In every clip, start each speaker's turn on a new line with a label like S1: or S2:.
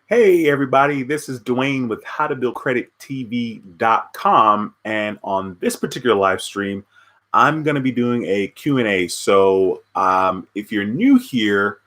S1: Hey everybody, this is Duane with howtobuildcredittv.com, and on this particular live stream, I'm going to be doing a Q&A. So if you're new here,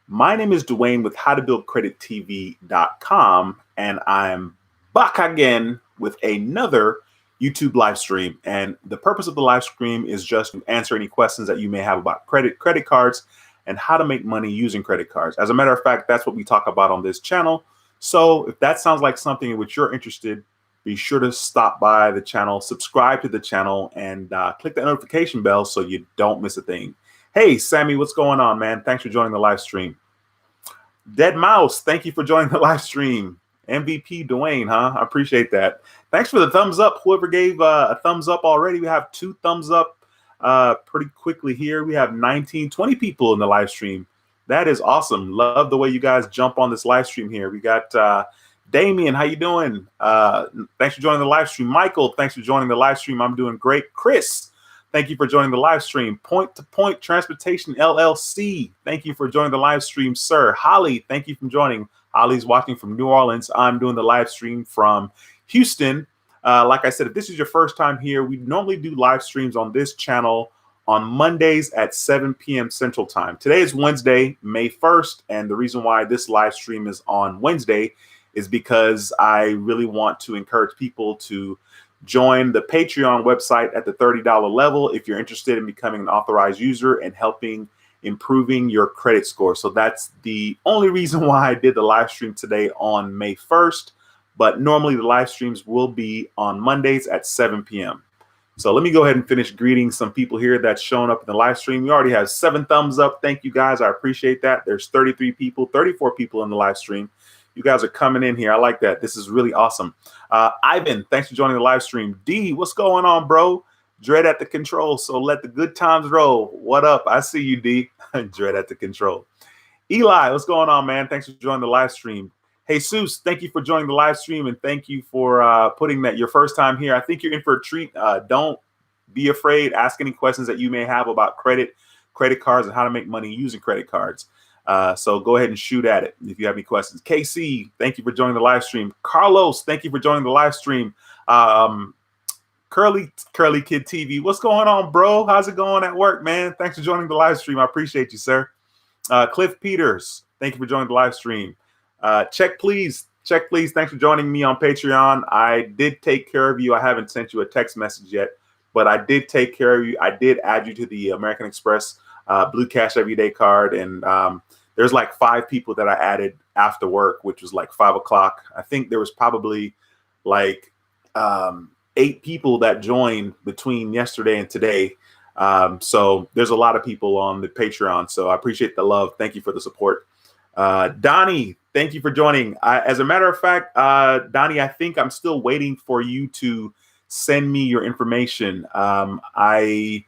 S1: my name is Duane with howtobuildcredittv.com, and I'm back again with another YouTube live stream. And the purpose of the live stream is just to answer any questions that you may have about credit cards, and how to make money using credit cards. As a matter of fact, that's what we talk about on this channel. So if that sounds like something in which you're interested, be sure to stop by the channel, subscribe to the channel, and click that notification bell so you don't miss a thing. Hey, Sammy, what's going on, man? Thanks for joining the live stream. Dead Mouse, thank you for joining the live stream. MVP Duane, huh? I appreciate that. Thanks for the thumbs up. Whoever gave a thumbs up already, we have 2 thumbs up pretty quickly here. We have 20 people in the live stream. That is awesome. Love the way you guys jump on this live stream here. We got Damien, how you doing? Thanks for joining the live stream. Michael, thanks for joining the live stream. I'm doing great. Chris, thank you for joining the live stream. Point to Point Transportation LLC, thank you for joining the live stream, sir. Holly, thank you for joining. Holly's watching from New Orleans. I'm doing the live stream from Houston. Like I said, if this is your first time here, we normally do live streams on this channel on Mondays at 7 p.m. Central Time. Today is Wednesday, May 1st, and the reason why this live stream is on Wednesday is because I really want to encourage people to join the Patreon website at the $30 level if you're interested in becoming an authorized user and helping improving your credit score. So that's the only reason why I did the live stream today on May 1st. But normally the live streams will be on Mondays at 7 p.m. So let me go ahead and finish greeting some people here that's shown up in the live stream. We already have 7 thumbs up. Thank you guys. I appreciate that. There's 33 people, 34 people in the live stream. You guys are coming in here. I like that. This is really awesome. Ivan, thanks for joining the live stream. D, what's going on, bro? Dread at the control. So let the good times roll. What up? I see you, D. Dread at the control. Eli, what's going on, man? Thanks for joining the live stream. Hey, Jesus, thank you for joining the live stream, and thank you for putting that your first time here. I think you're in for a treat. Don't be afraid. Ask any questions that you may have about credit cards, and how to make money using credit cards. So go ahead and shoot at it if you have any questions. KC, thank you for joining the live stream. Carlos, thank you for joining the live stream. Curly Kid TV, what's going on, bro? How's it going at work, man? Thanks for joining the live stream. I appreciate you, sir. Cliff Peters, thank you for joining the live stream. Check please. Thanks for joining me on Patreon. I did take care of you. I haven't sent you a text message yet, but I did take care of you. I did add you to the American Express Blue Cash Everyday card, and there's like 5 people that I added after work, which was like 5 o'clock. I think there was probably like 8 people that joined between yesterday and today. So there's a lot of people on the Patreon. So I appreciate the love. Thank you for the support. Donnie, thank you for joining. As a matter of fact, Donnie, I think I'm still waiting for you to send me your information. I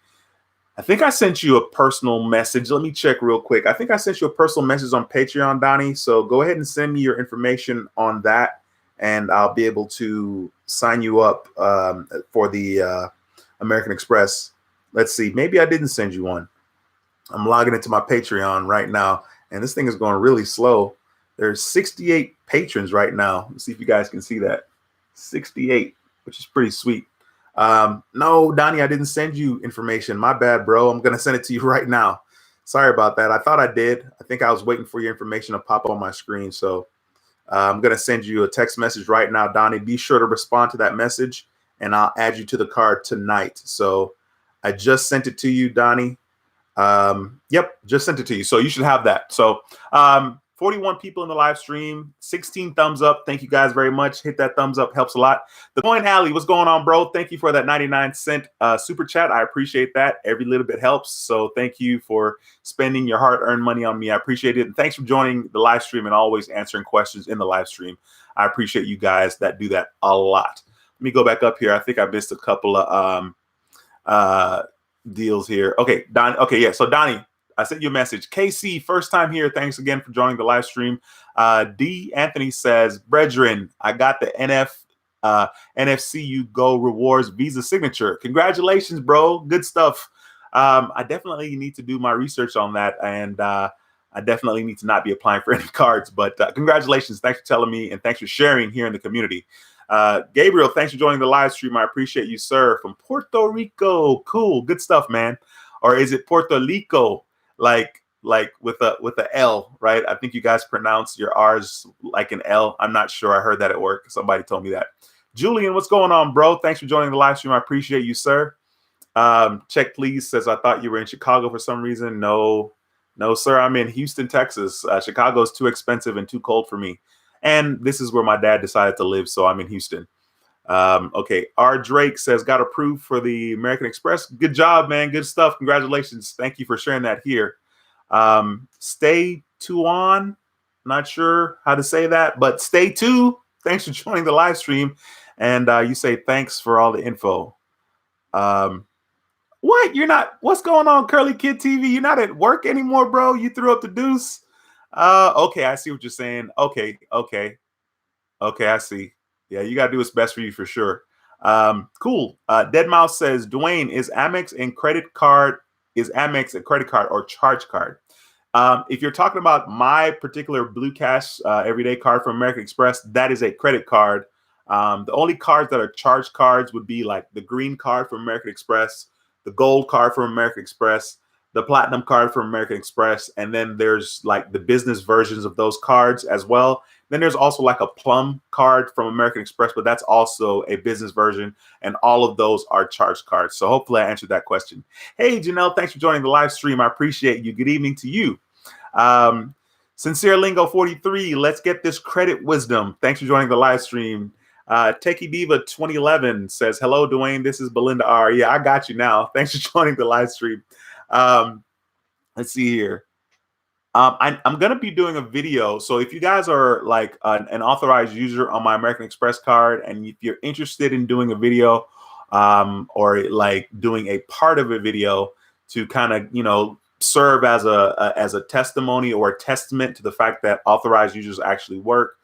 S1: think I sent you a personal message. Let me check real quick. I think I sent you a personal message on Patreon, Donnie. So go ahead and send me your information on that, and I'll be able to sign you up for the American Express. Let's see. Maybe I didn't send you one. I'm logging into my Patreon right now, and this thing is going really slow. There's 68 patrons right now. Let's see if you guys can see that. 68, which is pretty sweet. No, Donnie, I didn't send you information. My bad, bro. I'm going to send it to you right now. Sorry about that. I thought I did. I think I was waiting for your information to pop on my screen. So I'm going to send you a text message right now, Donnie. Be sure to respond to that message, and I'll add you to the card tonight. So I just sent it to you, Donnie. Yep, just sent it to you. So you should have that. So 41 people in the live stream, 16 thumbs up. Thank you guys very much. Hit that thumbs up, helps a lot. The Coin Alley, what's going on, bro? Thank you for that 99-cent super chat. I appreciate that. Every little bit helps. So thank you for spending your hard-earned money on me. I appreciate it. And thanks for joining the live stream and always answering questions in the live stream. I appreciate you guys that do that a lot. Let me go back up here. I think I missed a couple of deals here. Okay, Don. Okay, yeah. So Donnie, I sent you a message. KC, first time here. Thanks again for joining the live stream. D. Anthony says, brethren, I got the NFCU Go Rewards Visa signature. Congratulations, bro. Good stuff. I definitely need to do my research on that. And I definitely need to not be applying for any cards. But congratulations. Thanks for telling me, and thanks for sharing here in the community. Gabriel, thanks for joining the live stream. I appreciate you, sir, from Puerto Rico. Cool, good stuff, man. Or is it Puerto Rico, like with a L, right? I think you guys pronounce your R's like an L. I'm not sure. I heard that at work. Somebody told me that. Julian, what's going on, bro? Thanks for joining the live stream. I appreciate you, sir. Check please says, I thought you were in Chicago for some reason. No, sir. I'm in Houston, Texas. Chicago is too expensive and too cold for me. And this is where my dad decided to live, so I'm in Houston. Okay, R. Drake says, got approved for the American Express. Good job, man. Good stuff. Congratulations. Thank you for sharing that here. Stay Tuan. Not sure how to say that, but stay two. Thanks for joining the live stream. And you say thanks for all the info. What? You're not? What's going on, Curly Kid TV? You're not at work anymore, bro? You threw up the deuce? Okay, I see what you're saying. Okay, I see. Yeah, you got to do what's best for you for sure. Cool. Dead Mouse says, Duane, is Amex a credit card or charge card? If you're talking about my particular Blue Cash everyday card from American Express, that is a credit card. The only cards that are charge cards would be like the green card from American Express, the gold card from American Express, the platinum card from American Express, and then there's like the business versions of those cards as well. Then there's also like a plum card from American Express, but that's also a business version, and all of those are charge cards. So hopefully I answered that question. Hey, Janelle, thanks for joining the live stream. I appreciate you. Good evening to you. Sincere Lingo 43, let's get this credit wisdom. Thanks for joining the live stream. Techie Diva 2011 says, hello, Duane. This is Belinda R. Yeah, I got you now. Thanks for joining the live stream. Let's see here. I'm going to be doing a video. So if you guys are like an authorized user on my American Express card, and if you're interested in doing a video or like doing a part of a video to kind of, serve as a testimony or a testament to the fact that authorized users actually work,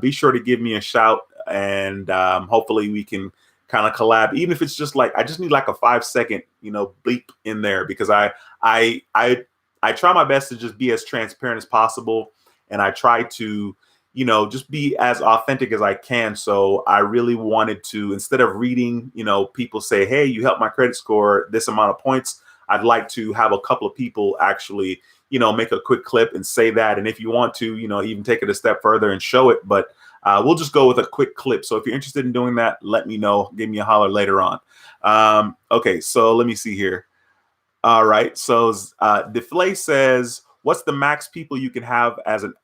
S1: be sure to give me a shout, and hopefully we can kind of collab, even if it's just like, I just need like a 5-second, bleep in there, because I try my best to just be as transparent as possible. And I try to, just be as authentic as I can. So I really wanted to, instead of reading, people say, hey, you helped my credit score this amount of points, I'd like to have a couple of people actually, make a quick clip and say that. And if you want to, even take it a step further and show it. But we'll just go with a quick clip. So if you're interested in doing that, let me know. Give me a holler later on. Okay, so let me see here. All right. So Deflay says, what's the max people you can have as an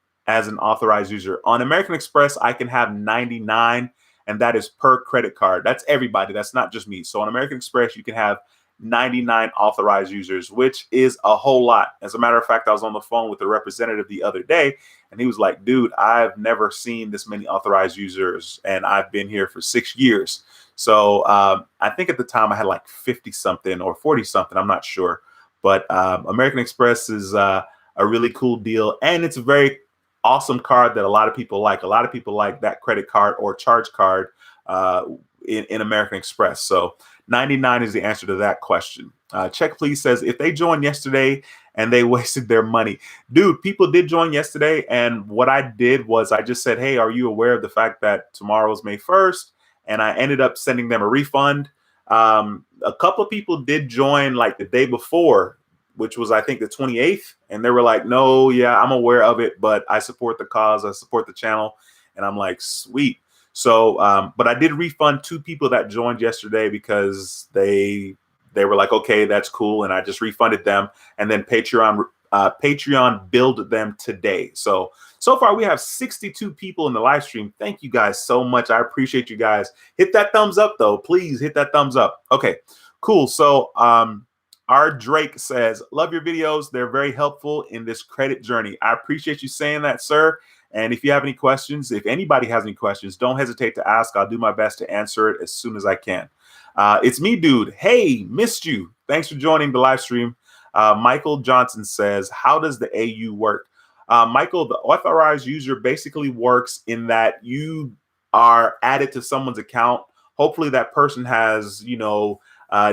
S1: authorized user? On American Express, I can have 99, and that is per credit card. That's everybody. That's not just me. So on American Express, you can have 99 authorized users, which is a whole lot. As a matter of fact, I was on the phone with a representative the other day, and he was like, dude, I've never seen this many authorized users, and I've been here for 6 years. So I think at the time I had like 50 something or 40 something. I'm not sure. But American Express is a really cool deal. And it's a very awesome card that a lot of people like. A lot of people like that credit card or charge card in American Express. So 99 is the answer to that question. Check Please says, if they joined yesterday and they wasted their money. Dude, people did join yesterday. And what I did was I just said, hey, are you aware of the fact that tomorrow's May 1st? And I ended up sending them a refund. A couple of people did join like the day before, which was, I think, the 28th. And they were like, no, yeah, I'm aware of it, but I support the cause. I support the channel. And I'm like, sweet. So, but I did refund 2 people that joined yesterday because they were like, okay, that's cool. And I just refunded them. And then Patreon billed them today. So far we have 62 people in the live stream. Thank you guys so much. I appreciate you guys. Hit that thumbs up though. Please hit that thumbs up. Okay, cool. So R. Drake says, love your videos. They're very helpful in this credit journey. I appreciate you saying that, sir. And if you have any questions, if anybody has any questions, don't hesitate to ask. I'll do my best to answer it as soon as I can. It's me, dude. Hey, missed you. Thanks for joining the live stream. Michael Johnson says, how does the AU work? Michael, the authorized user basically works in that you are added to someone's account. Hopefully that person has,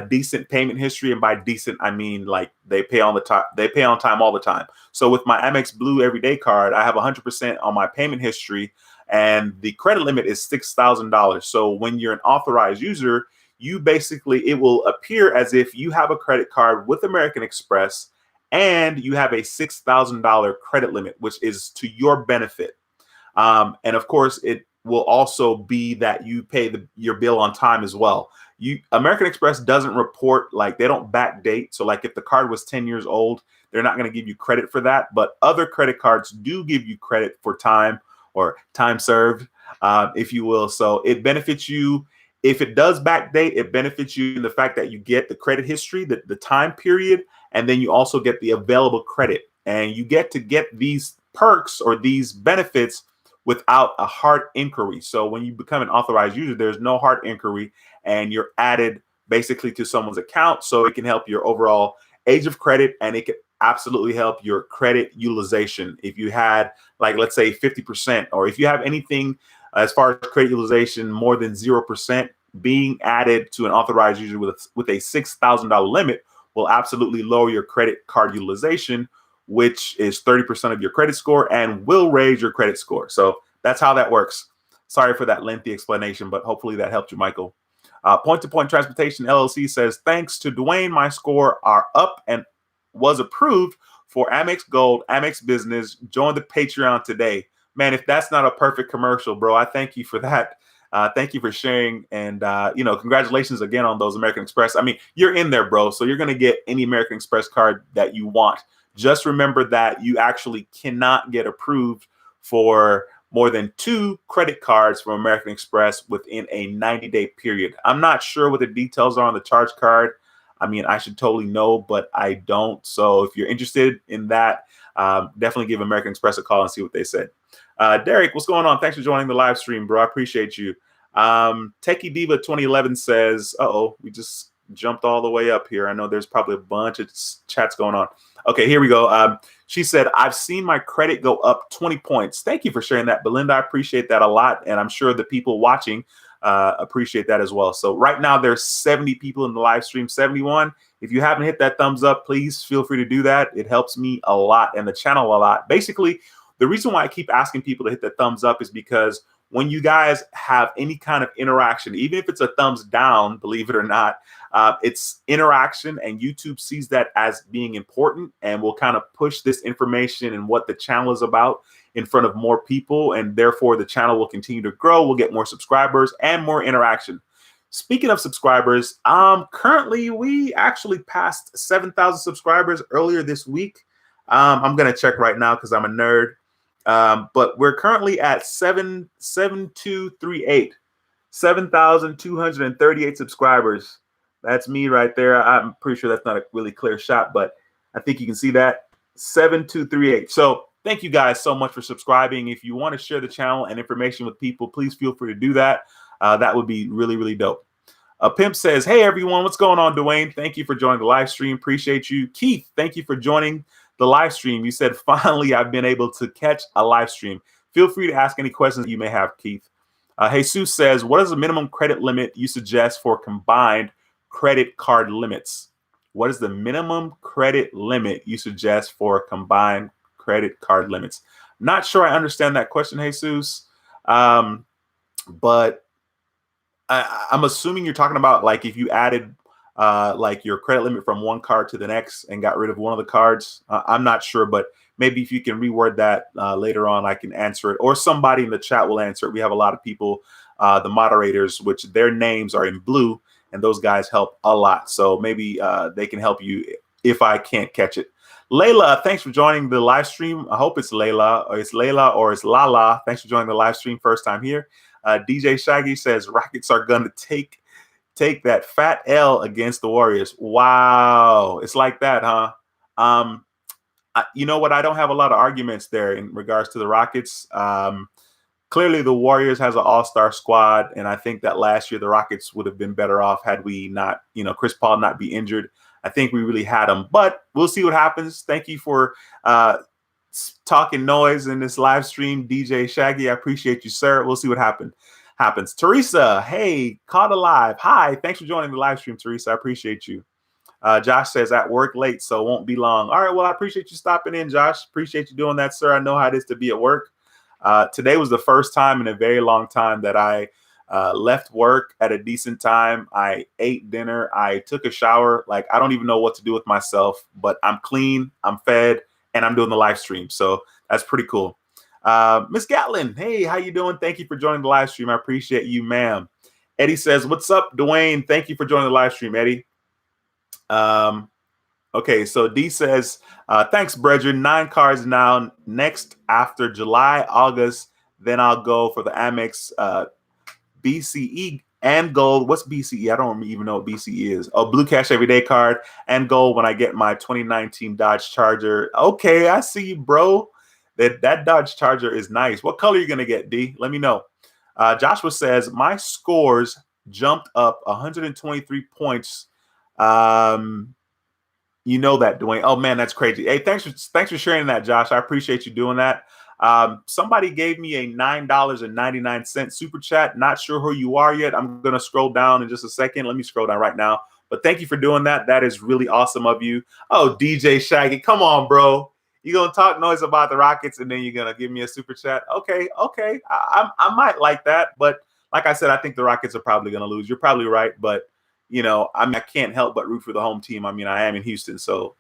S1: decent payment history, and by decent I mean like they pay on time. They pay on time all the time. So with my Amex Blue Everyday card, I have 100% on my payment history, and the credit limit is $6,000. So when you're an authorized user, you basically, it will appear as if you have a credit card with American Express and you have a $6,000 credit limit, which is to your benefit. And of course, it will also be that you pay your bill on time as well. American Express doesn't report, like they don't backdate. So like if the card was 10 years old, they're not going to give you credit for that. But other credit cards do give you credit for time or time served, if you will. So it benefits you. If it does backdate, it benefits you in the fact that you get the credit history, the time period, and then you also get the available credit. And you get these perks or these benefits without a hard inquiry. So when you become an authorized user, there's no hard inquiry, and you're added basically to someone's account. So it can help your overall age of credit, and it can absolutely help your credit utilization. If you had, like, let's say 50%, or if you have anything as far as credit utilization more than 0%, being added to an authorized user with a $6,000 limit will absolutely lower your credit card utilization, which is 30% of your credit score, and will raise your credit score. So that's how that works. Sorry for that lengthy explanation, but hopefully that helped you, Michael. Point to Point Transportation LLC says, thanks to Duane, my score are up and was approved for Amex Gold, Amex Business. Join the Patreon today. Man, if that's not a perfect commercial, bro, I thank you for that. Thank you for sharing. And, congratulations again on those American Express. I mean, you're in there, bro. So you're going to get any American Express card that you want. Just remember that you actually cannot get approved for more than 2 credit cards from American Express within a 90-day period. I'm not sure what the details are on the charge card. I mean, I should totally know, but I don't. So if you're interested in that, definitely give American Express a call and see what they said. Derek, what's going on? Thanks for joining the live stream, bro. I appreciate you. Techie Diva 2011 says, we just jumped all the way up here. I know there's probably a bunch of chats going on. Okay, here we go. She said, I've seen my credit go up 20 points. Thank you for sharing that, Belinda. I appreciate that a lot. And I'm sure the people watching appreciate that as well. So right now there's 70 people in the live stream, 71. If you haven't hit that thumbs up, please feel free to do that. It helps me a lot and the channel a lot. Basically, the reason why I keep asking people to hit the thumbs up is because when you guys have any kind of interaction, even if it's a thumbs down, believe it or not, it's interaction, and YouTube sees that as being important and will kind of push this information and what the channel is about in front of more people. And therefore, the channel will continue to grow. We'll get more subscribers and more interaction. Speaking of subscribers, currently we actually passed 7,000 subscribers earlier this week. I'm going to check right now because I'm a nerd. But we're currently at 7,238 subscribers. That's me right there. I'm pretty sure that's not a really clear shot, but I think you can see that. 7,238. So thank you guys so much for subscribing. If you want to share the channel and information with people, please feel free to do that. That would be really, really dope. Pimp says, hey, everyone, what's going on, Duane? Thank you for joining the live stream. Appreciate you. Keith, thank you for joining the live stream. You said, finally, I've been able to catch a live stream. Feel free to ask any questions that you may have, Keith. Jesus says, what is the minimum credit limit you suggest for combined credit card limits? What is the minimum credit limit you suggest for combined credit card limits? Not sure I understand that question, Jesus. But I'm assuming you're talking about like if you added like your credit limit from one card to the next and got rid of one of the cards. I'm not sure, but maybe if you can reword that later on, I can answer it, or somebody in the chat will answer it. We have a lot of people, the moderators, which their names are in blue, and those guys help a lot. So maybe they can help you if I can't catch it. Layla, thanks for joining the live stream. I hope it's Layla, or it's Lala. Thanks for joining the live stream. First time here. DJ Shaggy says Rockets are going to take that fat L against the Warriors. Wow. It's like that, huh? You know what? I don't have a lot of arguments there in regards to the Rockets. Clearly, the Warriors has an all-star squad, and I think that last year the Rockets would have been better off had we not, Chris Paul not be injured. I think we really had him, but we'll see what happens. Thank you for talking noise in this live stream, DJ Shaggy. I appreciate you, sir. We'll see what happens. happens. Teresa, hey, caught alive. Hi, thanks for joining the live stream, Teresa. I appreciate you. Josh says at work late, so won't be long. All right, well, I appreciate you stopping in, Josh. Appreciate you doing that, sir. I know how it is to be at work. Today was the first time in a very long time that I left work at a decent time. I ate dinner. I took a shower. Like, I don't even know what to do with myself, but I'm clean, I'm fed, and I'm doing the live stream. So that's pretty cool. Miss Gatlin, hey, how you doing? Thank you for joining the live stream. I appreciate you, ma'am. Eddie says, what's up, Duane? Thank you for joining the live stream, Eddie. Okay, so D says, thanks, brethren. 9 cards now. Next, after July, August, then I'll go for the Amex BCE and gold. What's BCE? I don't even know what BCE is. Oh, Blue Cash Everyday card and gold when I get my 2019 Dodge Charger. Okay, I see you, bro. That Dodge Charger is nice. What color are you going to get, D? Let me know. Joshua says, my scores jumped up 123 points. You know that, Duane. Oh, man, that's crazy. Hey, thanks for sharing that, Josh. I appreciate you doing that. Somebody gave me a $9.99 super chat. Not sure who you are yet. I'm going to scroll down in just a second. Let me scroll down right now. But thank you for doing that. That is really awesome of you. Oh, DJ Shaggy, come on, bro. You're going to talk noise about the Rockets and then you're going to give me a super chat? Okay. I might like that. But like I said, I think the Rockets are probably going to lose. You're probably right. But, you know, I mean, I can't help but root for the home team. I mean, I am in Houston. So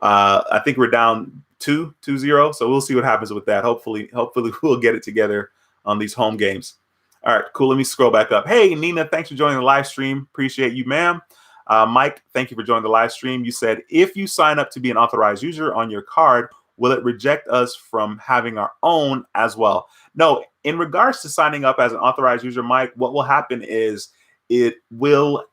S1: I think we're down 2-0. So we'll see what happens with that. Hopefully we'll get it together on these home games. All right, cool. Let me scroll back up. Hey, Nina, thanks for joining the live stream. Appreciate you, ma'am. Mike, thank you for joining the live stream. You said, if you sign up to be an authorized user on your card, will it reject us from having our own as well? No, in regards to signing up as an authorized user, Mike, what will happen is it will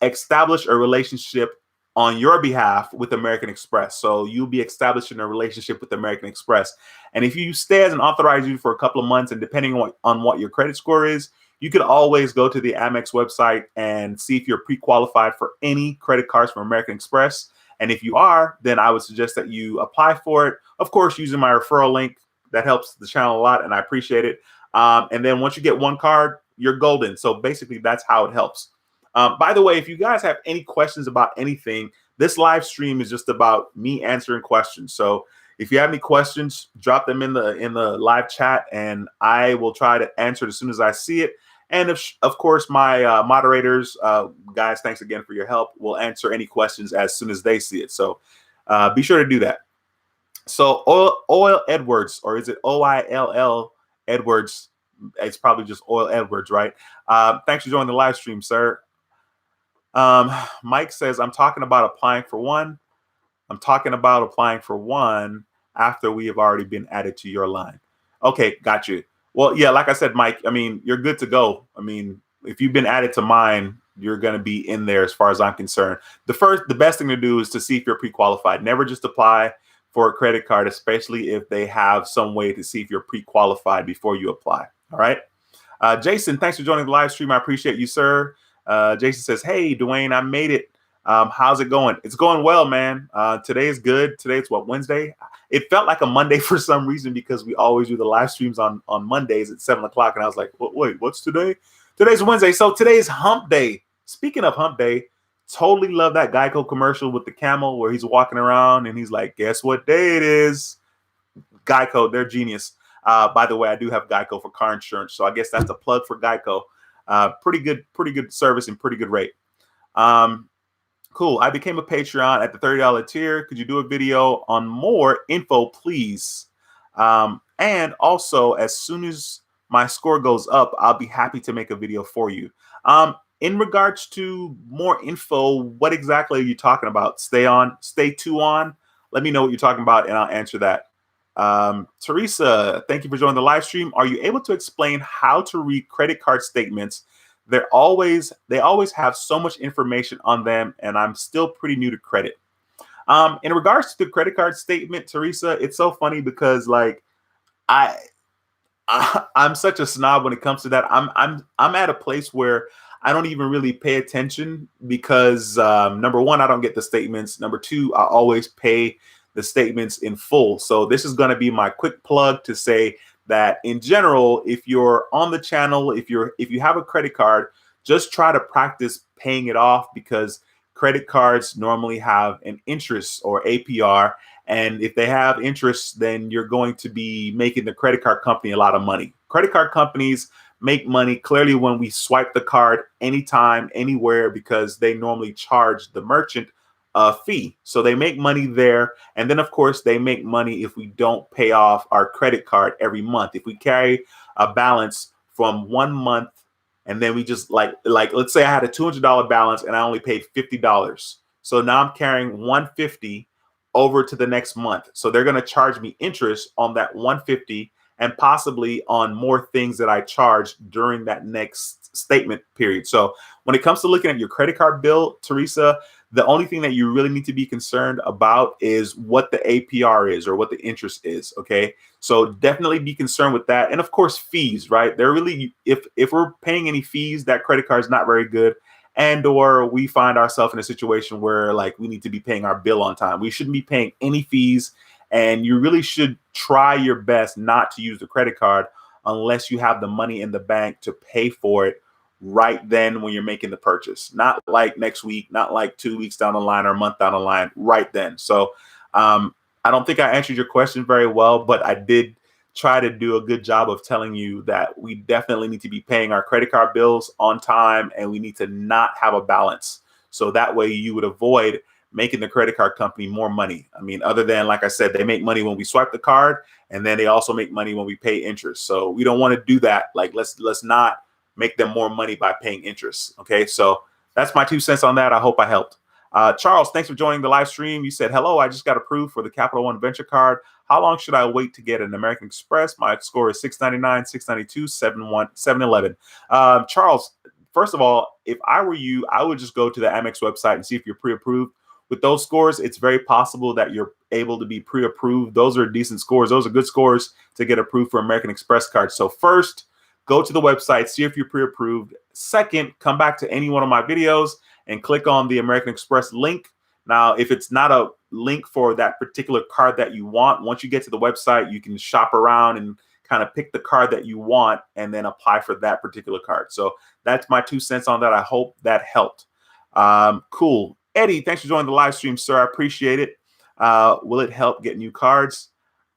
S1: establish a relationship on your behalf with American Express. So you'll be establishing a relationship with American Express. And if you stay as an authorized user for a couple of months, and depending on what your credit score is, you could always go to the Amex website and see if you're pre-qualified for any credit cards from American Express. And if you are, then I would suggest that you apply for it. Of course, using my referral link, that helps the channel a lot, and I appreciate it. And then once you get one card, you're golden. So basically, that's how it helps. By the way, if you guys have any questions about anything, this live stream is just about me answering questions. So if you have any questions, drop them in the live chat, and I will try to answer it as soon as I see it. And of course, my moderators, guys, thanks again for your help. Will answer any questions as soon as they see it. So be sure to do that. So Oil Edwards, or is it OILL Edwards? It's probably just Oil Edwards, right? Thanks for joining the live stream, sir. Mike says, I'm talking about applying for one. I'm talking about applying for one after we have already been added to your line. Okay, got you. Well, yeah, like I said, Mike, I mean, you're good to go. I mean, if you've been added to mine, you're going to be in there as far as I'm concerned. The best thing to do is to see if you're pre-qualified. Never just apply for a credit card, especially if they have some way to see if you're pre-qualified before you apply. All right. Jason, thanks for joining the live stream. I appreciate you, sir. Jason says, hey, Duane, I made it. How's it going? It's going well, man. Today is good. Today's what, Wednesday? It felt like a Monday for some reason because we always do the live streams on Mondays at 7 o'clock. And I was like, wait, what's today? Today's Wednesday. So today's hump day. Speaking of hump day, totally love that Geico commercial with the camel where he's walking around and he's like, guess what day it is? Geico, they're genius. By the way, I do have Geico for car insurance. So I guess that's a plug for Geico. Pretty good service and pretty good rate. Cool. I became a Patreon at the $30 tier. Could you do a video on more info, please? And also, as soon as my score goes up, I'll be happy to make a video for you. In regards to more info, what exactly are you talking about? Stay tuned on. Let me know what you're talking about, and I'll answer that. Teresa, thank you for joining the live stream. Are you able to explain how to read credit card statements? They always have so much information on them, and I'm still pretty new to credit. In regards to the credit card statement, Teresa, it's so funny because like I'm such a snob when it comes to that. I'm at a place where I don't even really pay attention because number one, I don't get the statements. Number two, I always pay the statements in full. So this is going to be my quick plug to say that in general, if you're on the channel, if you have a credit card, just try to practice paying it off, because credit cards normally have an interest or APR. And if they have interest, then you're going to be making the credit card company a lot of money. Credit card companies make money clearly when we swipe the card anytime, anywhere, because they normally charge the merchant a fee. So they make money there. And then, of course, they make money if we don't pay off our credit card every month. If we carry a balance from 1 month, and then we just like let's say I had a $200 balance and I only paid $50. So now I'm carrying 150 over to the next month. So they're going to charge me interest on that 150 and possibly on more things that I charge during that next statement period. So when it comes to looking at your credit card bill, Teresa, the only thing that you really need to be concerned about is what the APR is, or what the interest is. Okay. So definitely be concerned with that. And of course, fees, right? They're really, if we're paying any fees, that credit card is not very good. And or we find ourselves in a situation where like we need to be paying our bill on time. We shouldn't be paying any fees. And you really should try your best not to use the credit card unless you have the money in the bank to pay for it right then when you're making the purchase. Not like next week, not like 2 weeks down the line or a month down the line, right then. So I don't think I answered your question very well, but I did try to do a good job of telling you that we definitely need to be paying our credit card bills on time, and we need to not have a balance. So that way you would avoid making the credit card company more money. I mean, other than, like I said, they make money when we swipe the card, and then they also make money when we pay interest. So we don't want to do that. Like, let's not make them more money by paying interest. Okay, so that's my 2 cents on that. I hope I helped. Charles, thanks for joining the live stream. You said, hello, I just got approved for the Capital One Venture Card. How long should I wait to get an American Express? My score is 699, 692, 711. Charles, first of all, if I were you, I would just go to the Amex website and see if you're pre-approved. With those scores, it's very possible that you're able to be pre-approved. Those are decent scores. Those are good scores to get approved for American Express cards. So first, go to the website, see if you're pre-approved. Second, come back to any one of my videos and click on the American Express link. Now, if it's not a link for that particular card that you want, once you get to the website, you can shop around and kind of pick the card that you want and then apply for that particular card. So that's my 2 cents on that. I hope that helped. Cool. Eddie, thanks for joining the live stream, sir. I appreciate it. Will it help get new cards?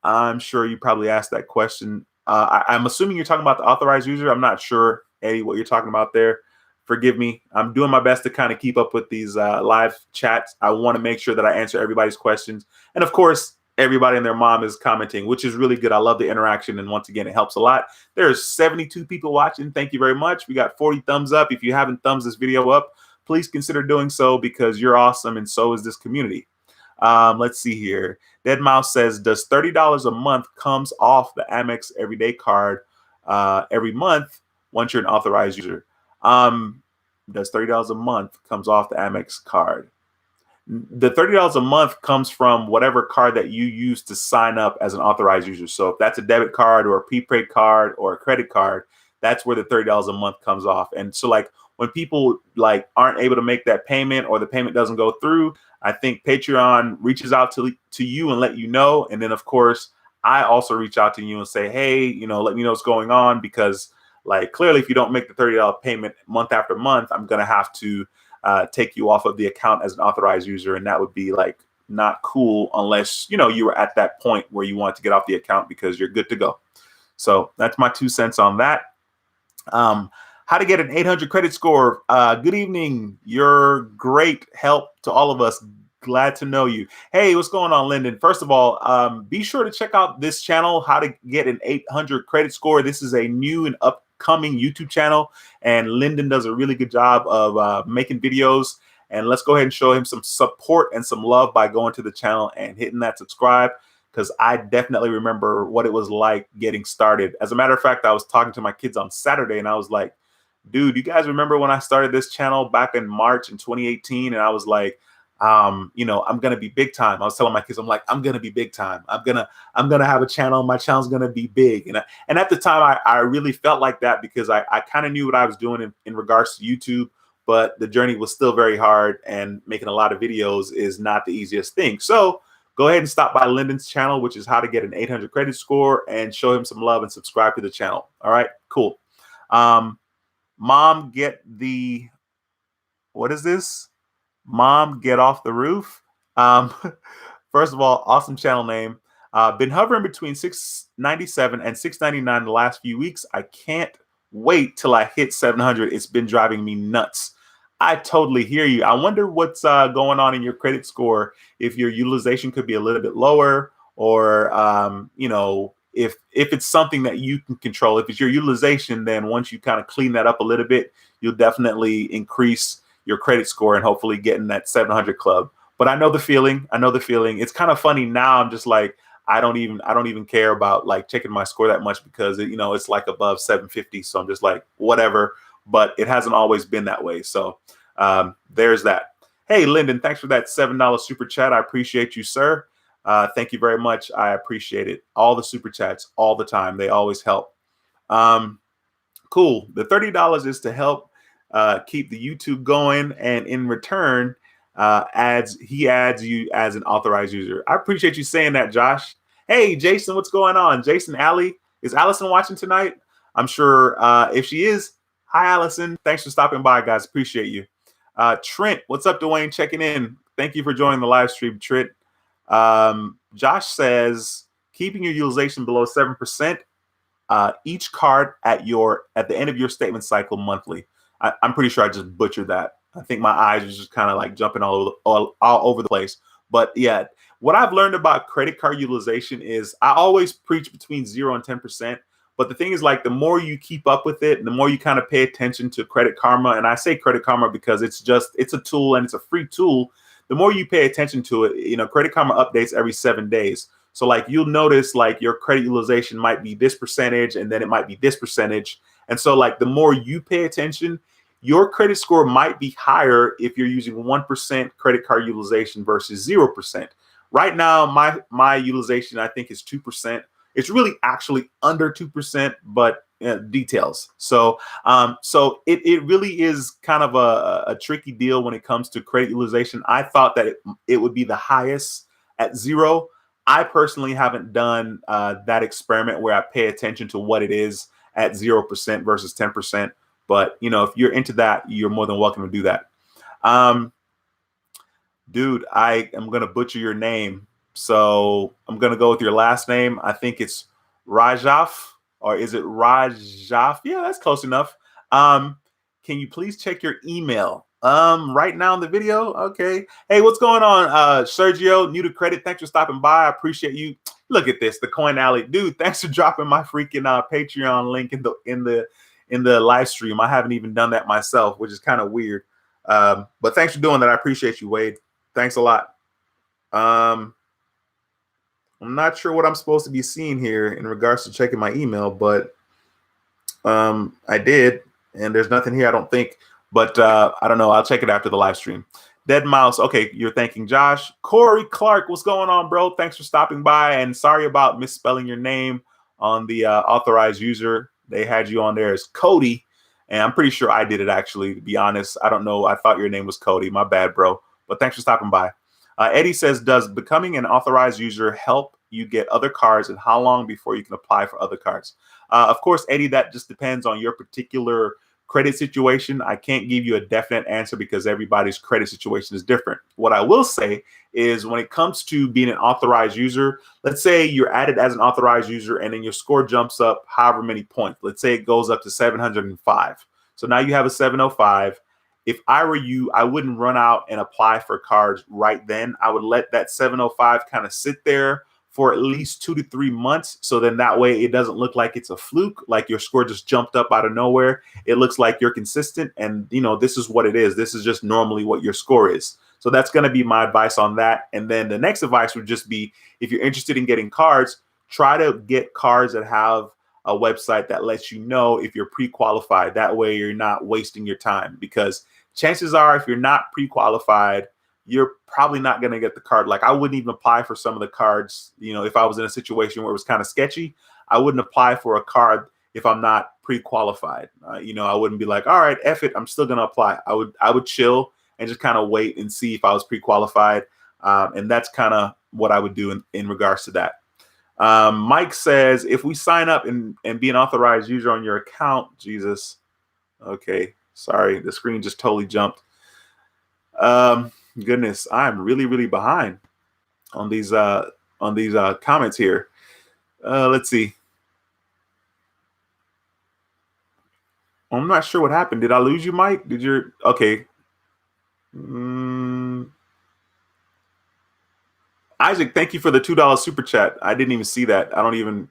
S1: I'm sure you probably asked that question. I'm assuming you're talking about the authorized user. I'm not sure, Eddie, what you're talking about there. Forgive me. I'm doing my best to kind of keep up with these live chats. I want to make sure that I answer everybody's questions. And of course, everybody and their mom is commenting, which is really good. I love the interaction. And once again, it helps a lot. There's 72 people watching. Thank you very much. We got 40 thumbs up. If you haven't thumbs this video up, please consider doing so, because you're awesome. And so is this community. Let's see here. Dead Mouse says, does $30 a month comes off the Amex Everyday Card every month once you're an authorized user? Does $30 a month comes off the Amex card? The $30 a month comes from whatever card that you use to sign up as an authorized user. So if that's a debit card or a prepaid card or a credit card, that's where the $30 a month comes off. And so like when people like aren't able to make that payment, or the payment doesn't go through, I think Patreon reaches out to you and let you know. And then of course, I also reach out to you and say, hey, let me know what's going on, because like clearly if you don't make the $30 payment month after month, I'm going to have to take you off of the account as an authorized user. And that would be like not cool unless, you were at that point where you want to get off the account because you're good to go. So that's my 2 cents on that. How to get an 800 credit score. Good evening. You're great help to all of us. Glad to know you. Hey, what's going on, Lyndon? First of all, be sure to check out this channel, How to Get an 800 Credit Score. This is a new and upcoming YouTube channel, and Lyndon does a really good job of making videos. And let's go ahead and show him some support and some love by going to the channel and hitting that subscribe, because I definitely remember what it was like getting started. As a matter of fact, I was talking to my kids on Saturday, and I was like, dude, you guys remember when I started this channel back in March in 2018? And I was like, I'm going to be big time. I was telling my kids, I'm like, I'm going to be big time. I'm going to have a channel. My channel's going to be big. And at the time I really felt like that, because I kind of knew what I was doing in regards to YouTube, but the journey was still very hard, and making a lot of videos is not the easiest thing. So go ahead and stop by Lyndon's channel, which is how to get an 800 credit score, and show him some love and subscribe to the channel. All right, cool. Mom, get the, what is this? Mom, get off the roof. First of all, awesome channel name. Been hovering between 697 and 699 the last few weeks. I can't wait till I hit 700. It's been driving me nuts. I totally hear you. I wonder what's going on in your credit score, if your utilization could be a little bit lower, or you know, if it's something that you can control. If it's your utilization, then once you kind of clean that up a little bit, you'll definitely increase your credit score and hopefully get in that 700 club. But I know the feeling. I know the feeling. It's kind of funny now. I'm just like, I don't even care about like checking my score that much, because you know, it's like above 750. So I'm just like, whatever. But it hasn't always been that way. So there's that. Hey, Lyndon, thanks for that $7 super chat. I appreciate you, sir. Thank you very much. I appreciate it. All the super chats all the time. They always help. Cool. The $30 is to help keep the YouTube going, and in return, he adds you as an authorized user. I appreciate you saying that, Josh. Hey, Jason, what's going on? Jason, Allie, is Allison watching tonight? I'm sure if she is, hi, Allison. Thanks for stopping by, guys. Appreciate you. Trent, what's up, Duane? Checking in. Thank you for joining the live stream, Trent. Josh says, keeping your utilization below 7%, each card at the end of your statement cycle monthly. I'm pretty sure I just butchered that. I think my eyes are just kind of like jumping all over the place. But yeah, what I've learned about credit card utilization is I always preach between 0 and 10%. But the thing is, like, the more you keep up with it, the more you kind of pay attention to Credit Karma. And I say Credit Karma because it's a tool, and it's a free tool. The more you pay attention to it, you know, Credit Karma updates every 7 days. So like, you'll notice like your credit utilization might be this percentage, and then it might be this percentage. And so like, the more you pay attention, your credit score might be higher if you're using 1% credit card utilization versus 0%. Right now, my utilization, I think, is 2%. It's really actually under 2%, but details. So it really is kind of a tricky deal when it comes to credit utilization. I thought that it would be the highest at 0. I personally haven't done that experiment where I pay attention to what it is at 0% versus 10%. But, you know, if you're into that, you're more than welcome to do that. Dude, I am going to butcher your name. So I'm going to go with your last name. I think it's Rajaf, or is it Rajaf? Yeah, that's close enough. Can you please check your email right now in the video? Okay. Hey, what's going on? Sergio, new to credit. Thanks for stopping by. I appreciate you. Look at this, the Coin Alley. Dude, thanks for dropping my freaking Patreon link in the live stream. I haven't even done that myself, which is kind of weird. But thanks for doing that. I appreciate you, Wade. Thanks a lot. I'm not sure what I'm supposed to be seeing here in regards to checking my email, but I did, and there's nothing here, I don't think. But I don't know. I'll check it after the live stream. Dead Mouse. Okay, you're thanking Josh. Corey Clark, what's going on, bro? Thanks for stopping by, and sorry about misspelling your name on the authorized user. They had you on there as Cody, and I'm pretty sure I did it, actually, to be honest. I don't know. I thought your name was Cody. My bad, bro. But thanks for stopping by. Eddie says, does becoming an authorized user help you get other cards, and how long before you can apply for other cards? Of course, Eddie, that just depends on your particular credit situation. I can't give you a definite answer because everybody's credit situation is different. What I will say is, when it comes to being an authorized user, let's say you're added as an authorized user and then your score jumps up however many points. Let's say it goes up to 705. So now you have a 705. If I were you, I wouldn't run out and apply for cards right then. I would let that 705 kind of sit there for at least 2 to 3 months. So then that way it doesn't look like it's a fluke, like your score just jumped up out of nowhere. It looks like you're consistent, and you know, this is what it is. This is just normally what your score is. So that's going to be my advice on that. And then the next advice would just be, if you're interested in getting cards, try to get cards that have a website that lets you know if you're pre-qualified. That way you're not wasting your time, because chances are, if you're not pre-qualified, you're probably not going to get the card. Like, I wouldn't even apply for some of the cards. You know, if I was in a situation where it was kind of sketchy, I wouldn't apply for a card if I'm not pre-qualified. You know, I wouldn't be like, all right, F it, I'm still going to apply. I would chill and just kind of wait and see if I was pre-qualified. And that's kind of what I would do in regards to that. Mike says, if we sign up and be an authorized user on your account, Jesus. Okay, sorry, the screen just totally jumped. Goodness, I'm really, really behind on these comments here. Let's see. I'm not sure what happened. Did I lose you, Mike? Did you? Okay. Isaac, thank you for the $2 super chat. I didn't even see that. I don't even,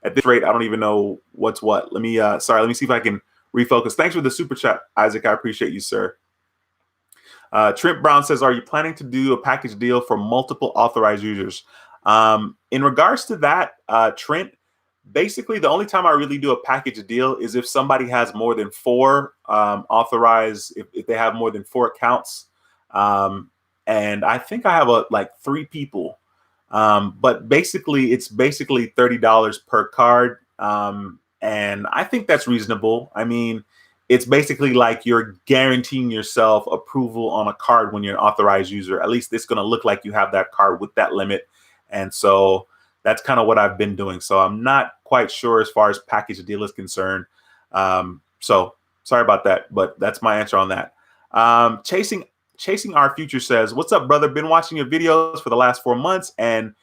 S1: at this rate, I don't even know what's what. Let me, let me see if I can refocus. Thanks for the super chat, Isaac. I appreciate you, sir. Trent Brown says, are you planning to do a package deal for multiple authorized users? In regards to that, Trent, basically the only time I really do a package deal is if somebody has more than 4 authorized, if they have more than 4 accounts. And I think I have like 3 people. But basically it's basically $30 per card. And I think that's reasonable. I mean, it's basically like you're guaranteeing yourself approval on a card when you're an authorized user. At least it's going to look like you have that card with that limit. And so that's kind of what I've been doing. So I'm not quite sure as far as package deal is concerned. So sorry about that, but that's my answer on that. Chasing Our Future says, what's up, brother? Been watching your videos for the last 4 months and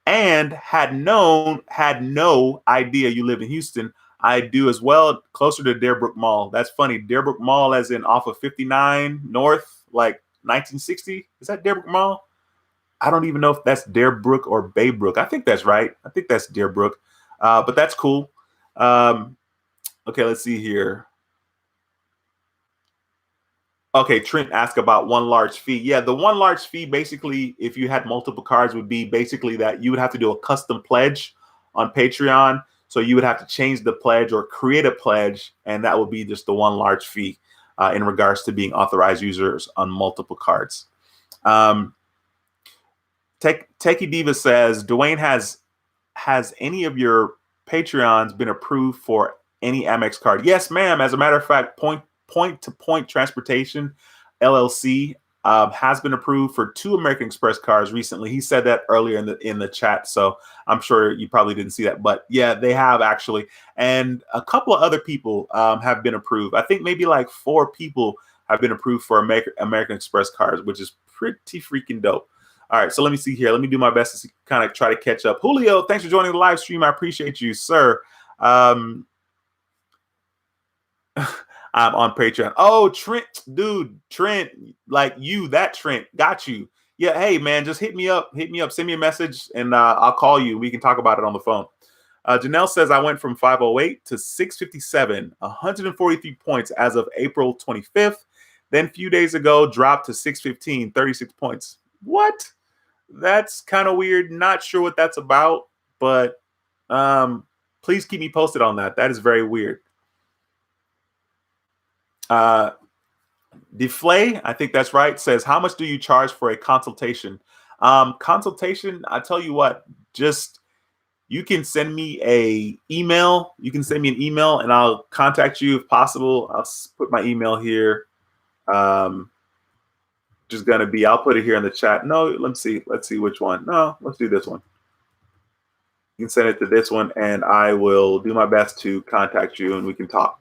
S1: had no idea you live in Houston. I do as well, closer to Deerbrook Mall. That's funny. Deerbrook Mall as in off of 59 North, like 1960. Is that Deerbrook Mall? I don't even know if that's Deerbrook or Baybrook. I think that's right. I think that's Deerbrook. But that's cool. Okay, let's see here. Okay, Trent asked about one large fee. Yeah, the one large fee, basically, if you had multiple cards, would be basically that you would have to do a custom pledge on Patreon. So you would have to change the pledge or create a pledge, and that would be just the one large fee in regards to being authorized users on multiple cards. Techie Diva says, Duane, has any of your Patreons been approved for any Amex card? Yes, ma'am. As a matter of fact, Point-to-Point Transportation LLC has been approved for 2 American Express cards recently. He said that earlier in the chat, so I'm sure you probably didn't see that. But yeah, they have actually, and a couple of other people have been approved. I think maybe like 4 people have been approved for American Express cards, which is pretty freaking dope. All right, so let me see here. Let me do my best to kind of try to catch up. Julio, thanks for joining the live stream. I appreciate you, sir. I'm on Patreon. Oh, Trent, dude, Trent, like you, that Trent, got you. Yeah, hey, man, just hit me up, send me a message, and I'll call you. We can talk about it on the phone. Janelle says, I went from 508 to 657, 143 points as of April 25th. Then a few days ago, dropped to 615, 36 points. What? That's kind of weird. Not sure what that's about, but please keep me posted on that. That is very weird. Deflay, I think that's right, says, how much do you charge for a consultation? Consultation, I tell you what, just you can send me an email. You can send me an email and I'll contact you if possible. I'll put my email here. Just gonna be, I'll put it here in the chat. No, let's see which one. No, let's do this one. You can send it to this one and I will do my best to contact you and we can talk.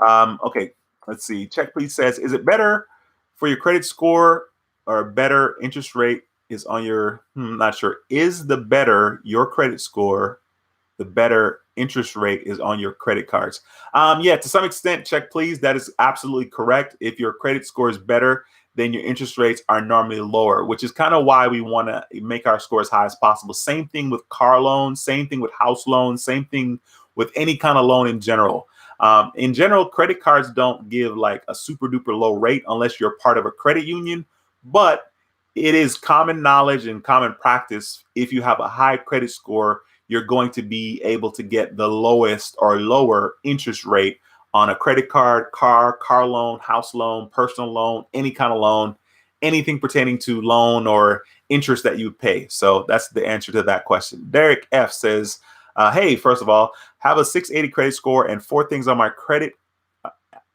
S1: Okay, let's see. Check please says, is it better for your credit score or better interest rate is on your, not sure. Is the better your credit score, the better interest rate is on your credit cards? Yeah, to some extent, check please. That is absolutely correct. If your credit score is better, then your interest rates are normally lower, which is kind of why we want to make our score as high as possible. Same thing with car loans, same thing with house loans, same thing with any kind of loan in general. In general, credit cards don't give like a super duper low rate unless you're part of a credit union, but it is common knowledge and common practice. If you have a high credit score, you're going to be able to get the lowest or lower interest rate on a credit card, car loan, house loan, personal loan, any kind of loan, anything pertaining to loan or interest that you pay. So that's the answer to that question. Derek F says, hey, first of all, have a 680 credit score and 4 things on my credit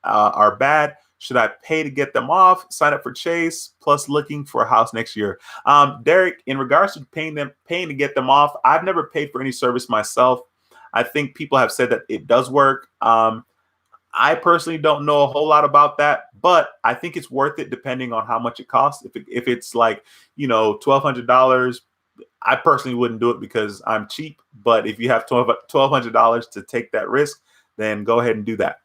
S1: are bad. Should I pay to get them off? Sign up for Chase, plus looking for a house next year. Derek, in regards to paying to get them off, I've never paid for any service myself. I think people have said that it does work. I personally don't know a whole lot about that, but I think it's worth it depending on how much it costs. If it's like, $1,200, I personally wouldn't do it because I'm cheap. But if you have $1,200 to take that risk, then go ahead and do that.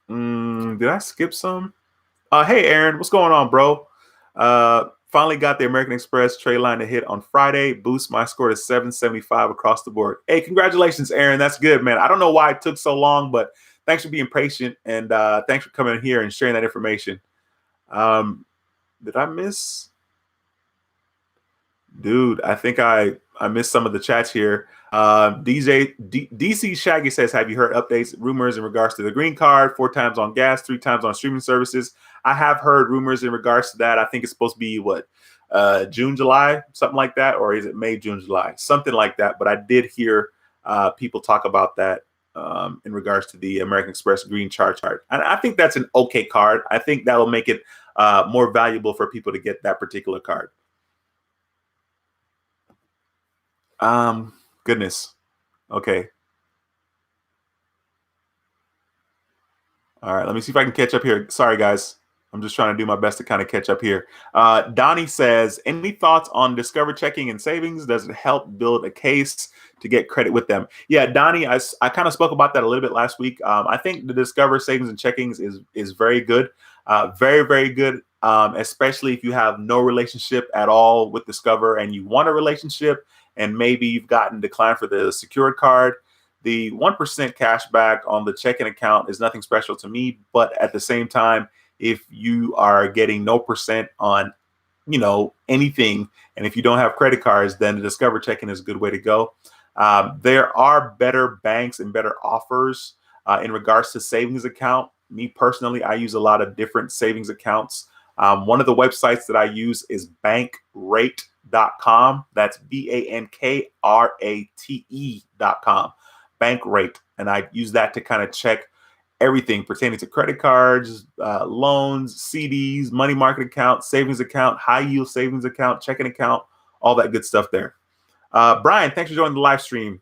S1: Did I skip some? Hey, Aaron, what's going on, bro? Finally got the American Express trade line to hit on Friday. Boost my score to 775 across the board. Hey, congratulations, Aaron. That's good, man. I don't know why it took so long, but thanks for being patient, and thanks for coming here and sharing that information. Did I miss? Dude, I think I missed some of the chats here. DC Shaggy says, have you heard updates, rumors in regards to the green card, 4 times on gas, 3 times on streaming services? I have heard rumors in regards to that. I think it's supposed to be June, July, something like that. Or is it May, June, July? Something like that. But I did hear people talk about that in regards to the American Express green charge card. And I think that's an okay card. I think that will make it more valuable for people to get that particular card. Goodness. Okay. All right. Let me see if I can catch up here. Sorry, guys. I'm just trying to do my best to kind of catch up here. Donnie says, any thoughts on Discover checking and savings? Does it help build a case to get credit with them? Yeah, Donnie, I kind of spoke about that a little bit last week. I think the Discover savings and checkings is very good. Very, very good. Especially if you have no relationship at all with Discover and you want a relationship, and maybe you've gotten declined for the secured card. The 1% cash back on the checking account is nothing special to me. But at the same time, if you are getting no percent on, anything, and if you don't have credit cards, then the Discover checking is a good way to go. There are better banks and better offers in regards to savings account. Me personally, I use a lot of different savings accounts. One of the websites that I use is bankrate.com. That's bankrate.com. Bankrate. And I use that to kind of check everything pertaining to credit cards, loans, CDs, money market account, savings account, high yield savings account, checking account, all that good stuff there. Brian, thanks for joining the live stream.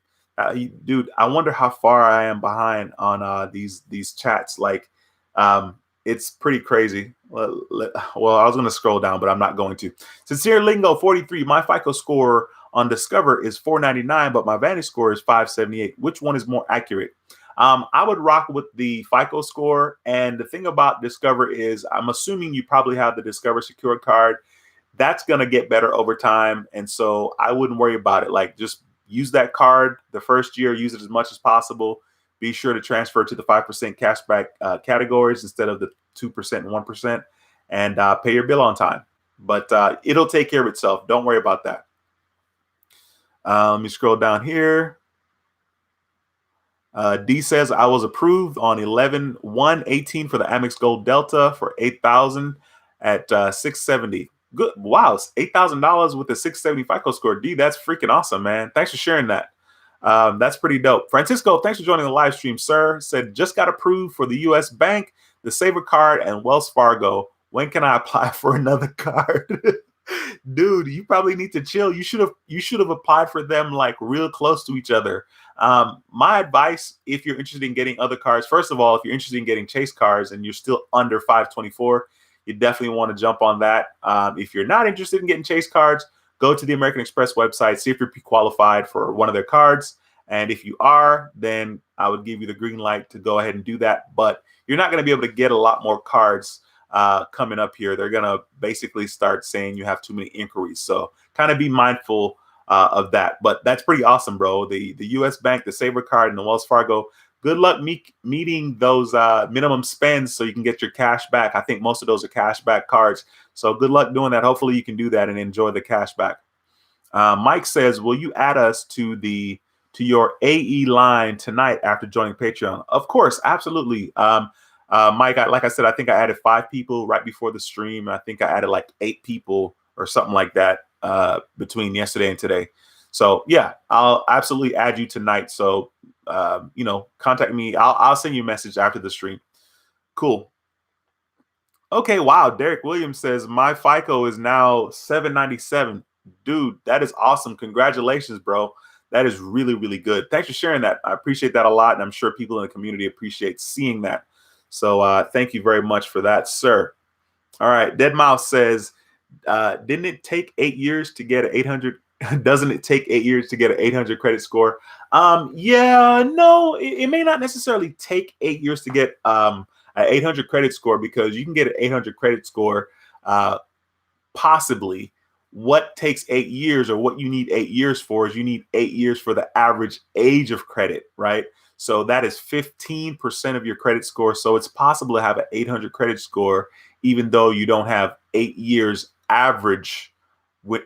S1: Dude, I wonder how far I am behind on these chats. It's pretty crazy. Well, I was going to scroll down, but I'm not going to. Sincere Lingo 43. My FICO score on Discover is 499, but my Vantage score is 578. Which one is more accurate? I would rock with the FICO score. And the thing about Discover is, I'm assuming you probably have the Discover secured card. That's going to get better over time. And so I wouldn't worry about it. Just use that card the first year, use it as much as possible. Be sure to transfer to the 5% cashback categories instead of the 2% and 1%, and pay your bill on time. But it'll take care of itself. Don't worry about that. Let me scroll down here. D says, I was approved on 11/1/18 for the Amex Gold Delta for $8,000 at 670. Good. Wow. $8,000 with a 670 FICO score. D, that's freaking awesome, man. Thanks for sharing that. That's pretty dope. Francisco, thanks for joining the live stream, sir. Said, just got approved for the U.S. Bank, the Saver card, and Wells Fargo. When can I apply for another card? Dude, you probably need to chill. You should have applied for them real close to each other. My advice, if you're interested in getting other cards, first of all, if you're interested in getting Chase cards and you're still under 524, you definitely want to jump on that. If you're not interested in getting Chase cards, go to the American Express website, see if you're qualified for one of their cards. And if you are, then I would give you the green light to go ahead and do that. But you're not going to be able to get a lot more cards coming up here. They're going to basically start saying you have too many inquiries. So kind of be mindful of that. But that's pretty awesome, bro. The U.S. Bank, the Saver card, and the Wells Fargo. Good luck meeting those minimum spends so you can get your cash back. I think most of those are cash back cards. So good luck doing that. Hopefully you can do that and enjoy the cash back. Mike says, will you add us to your AE line tonight after joining Patreon? Of course, absolutely. Mike, like I said, I think I added 5 people right before the stream. I think I added 8 people or something like that between yesterday and today. So yeah, I'll absolutely add you tonight. So contact me. I'll send you a message after the stream. Cool. Okay, wow. Derek Williams says my FICO is now 797. Dude, that is awesome. Congratulations, bro. That is really, really good. Thanks for sharing that. I appreciate that a lot, and I'm sure people in the community appreciate seeing that. So thank you very much for that, sir. All right. Dead Mouse says, didn't it take 8 years to get an 800? Doesn't it take 8 years to get an 800 credit score? Yeah, no, it may not necessarily take 8 years to get an 800 credit score, because you can get an 800 credit score possibly. What takes 8 years, or what you need 8 years for, is you need 8 years for the average age of credit, right? So that is 15% of your credit score. So it's possible to have an 800 credit score, even though you don't have 8 years average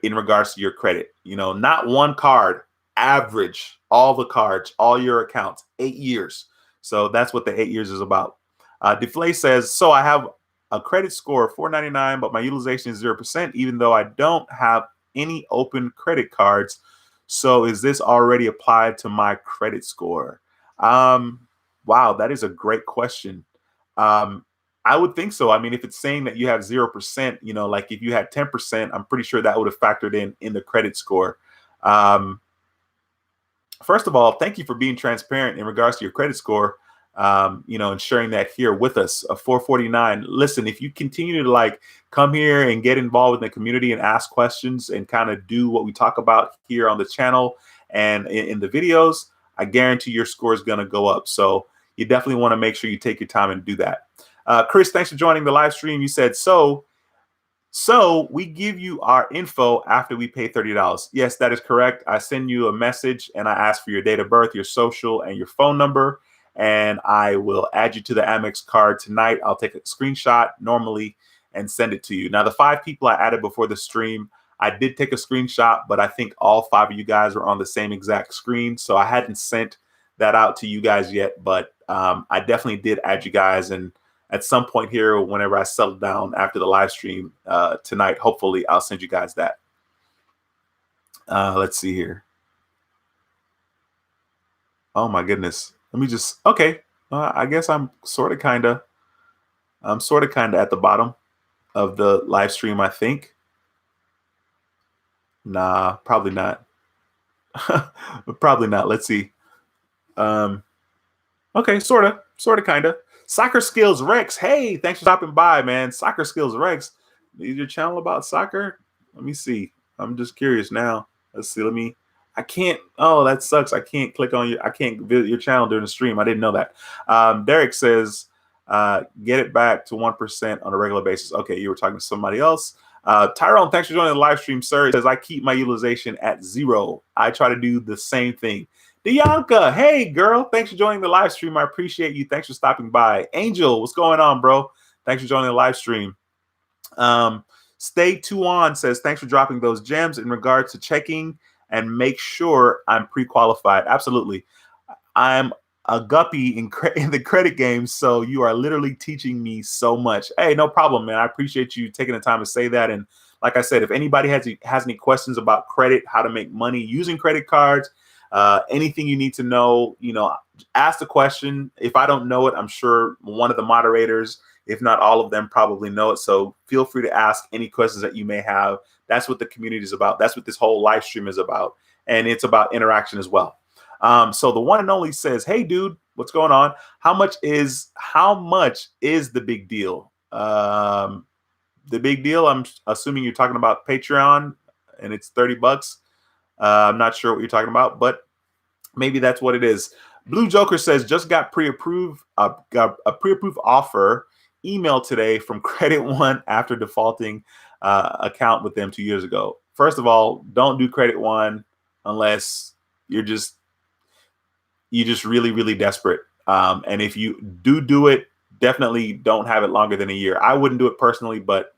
S1: in regards to your credit. Not one card, average, all the cards, all your accounts, 8 years. So that's what the 8 years is about. Deflay says, so I have a credit score of 499, but my utilization is 0%, even though I don't have any open credit cards. So is this already applied to my credit score? Wow, that is a great question. I would think so. I mean, if it's saying that you have 0%, like if you had 10%, I'm pretty sure that would have factored in the credit score. First of all, thank you for being transparent in regards to your credit score. And sharing that here with us. 449. Listen, if you continue to come here and get involved in the community and ask questions and kind of do what we talk about here on the channel and in the videos, I guarantee your score is going to go up. So you definitely want to make sure you take your time and do that. Chris, thanks for joining the live stream. You said, so we give you our info after we pay $30. Yes, that is correct. I send you a message and I ask for your date of birth, your social, and your phone number. And I will add you to the Amex card tonight. I'll take a screenshot normally and send it to you. Now, the 5 people I added before the stream, I did take a screenshot, but I think all 5 of you guys were on the same exact screen. So I hadn't sent that out to you guys yet, but I definitely did add you guys. And at some point here, whenever I settle down after the live stream tonight, hopefully I'll send you guys that. Let's see here. Oh, my goodness. Let me just, okay. I guess I'm sort of kind of at the bottom of the live stream, I think. Nah, probably not. Probably not. Let's see. Okay, sort of, kind of. Soccer Skills Rex. Hey, thanks for stopping by, man. Soccer Skills Rex. Is your channel about soccer? Let me see. I'm just curious now. Let's see. I can't. Oh, that sucks. I can't click on you. I can't visit your channel during the stream. I didn't know that. Derek says, get it back to 1% on a regular basis. Okay, you were talking to somebody else. Tyrone, thanks for joining the live stream, sir. It says, I keep my utilization at 0. I try to do the same thing. Dianca, hey, girl. Thanks for joining the live stream. I appreciate you. Thanks for stopping by. Angel, what's going on, bro? Thanks for joining the live stream. Stay on says, thanks for dropping those gems in regards to checking and make sure I'm pre-qualified. Absolutely. I'm a guppy in the credit game, so you are literally teaching me so much. Hey, no problem, man. I appreciate you taking the time to say that. And like I said, if anybody has any questions about credit, how to make money using credit cards, anything you need to know, ask the question. If I don't know it, I'm sure one of the moderators, if not all of them, probably know it. So feel free to ask any questions that you may have. That's what the community is about. That's what this whole live stream is about. And it's about interaction as well. So the one and only says, hey, dude, what's going on? How much is the big deal? The big deal, I'm assuming you're talking about Patreon, and it's $30. I'm not sure what you're talking about, but maybe that's what it is. Blue Joker says, just got got a pre-approved offer email today from Credit One after defaulting account with them 2 years ago. First of all, don't do Credit One unless you're just really, really desperate. And if you do it, definitely don't have it longer than a year. I wouldn't do it personally, but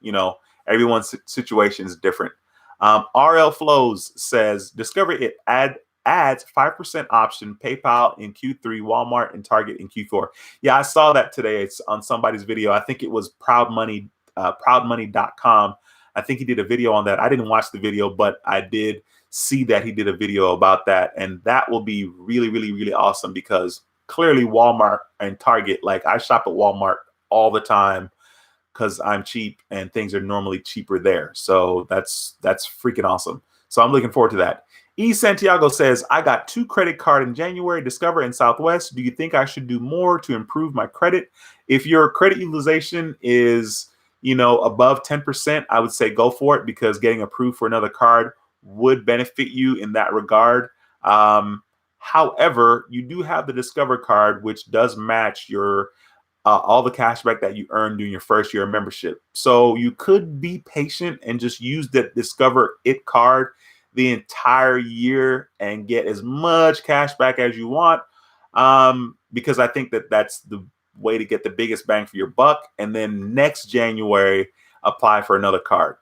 S1: everyone's situation is different. RL Flows says, discover it adds 5% option PayPal in Q3, Walmart and Target in Q4. Yeah, I saw that today. It's on somebody's video. I think it was proudmoney.com. I think he did a video on that. I didn't watch the video, but I did see that he did a video about that. And that will be really, really, really awesome, because clearly Walmart and Target, like I shop at Walmart all the time because I'm cheap and things are normally cheaper there. So that's freaking awesome. So I'm looking forward to that. E. Santiago says, I got 2 credit card in January, Discover and Southwest. Do you think I should do more to improve my credit? If your credit utilization is, above 10%, I would say go for it, because getting approved for another card would benefit you in that regard. However, you do have the Discover card, which does match your all the cashback that you earned during your first year of membership. So you could be patient and just use that Discover It card the entire year and get as much cash back as you want, because I think that that's the way to get the biggest bang for your buck. And then next January, apply for another card,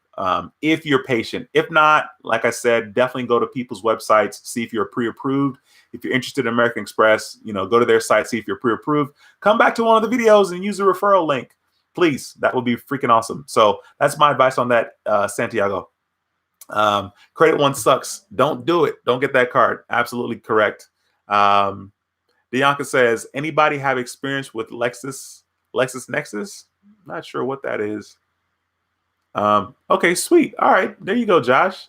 S1: if you're patient. If not, like I said, definitely go to people's websites, see if you're pre-approved. If you're interested in American Express, go to their site, see if you're pre-approved. Come back to one of the videos and use the referral link, please. That would be freaking awesome. So that's my advice on that, Santiago. Credit One sucks. Don't do it. Don't get that card. Absolutely correct. Bianca says, anybody have experience with LexisNexis? Not sure what that is. Okay, sweet. All right, there you go, Josh.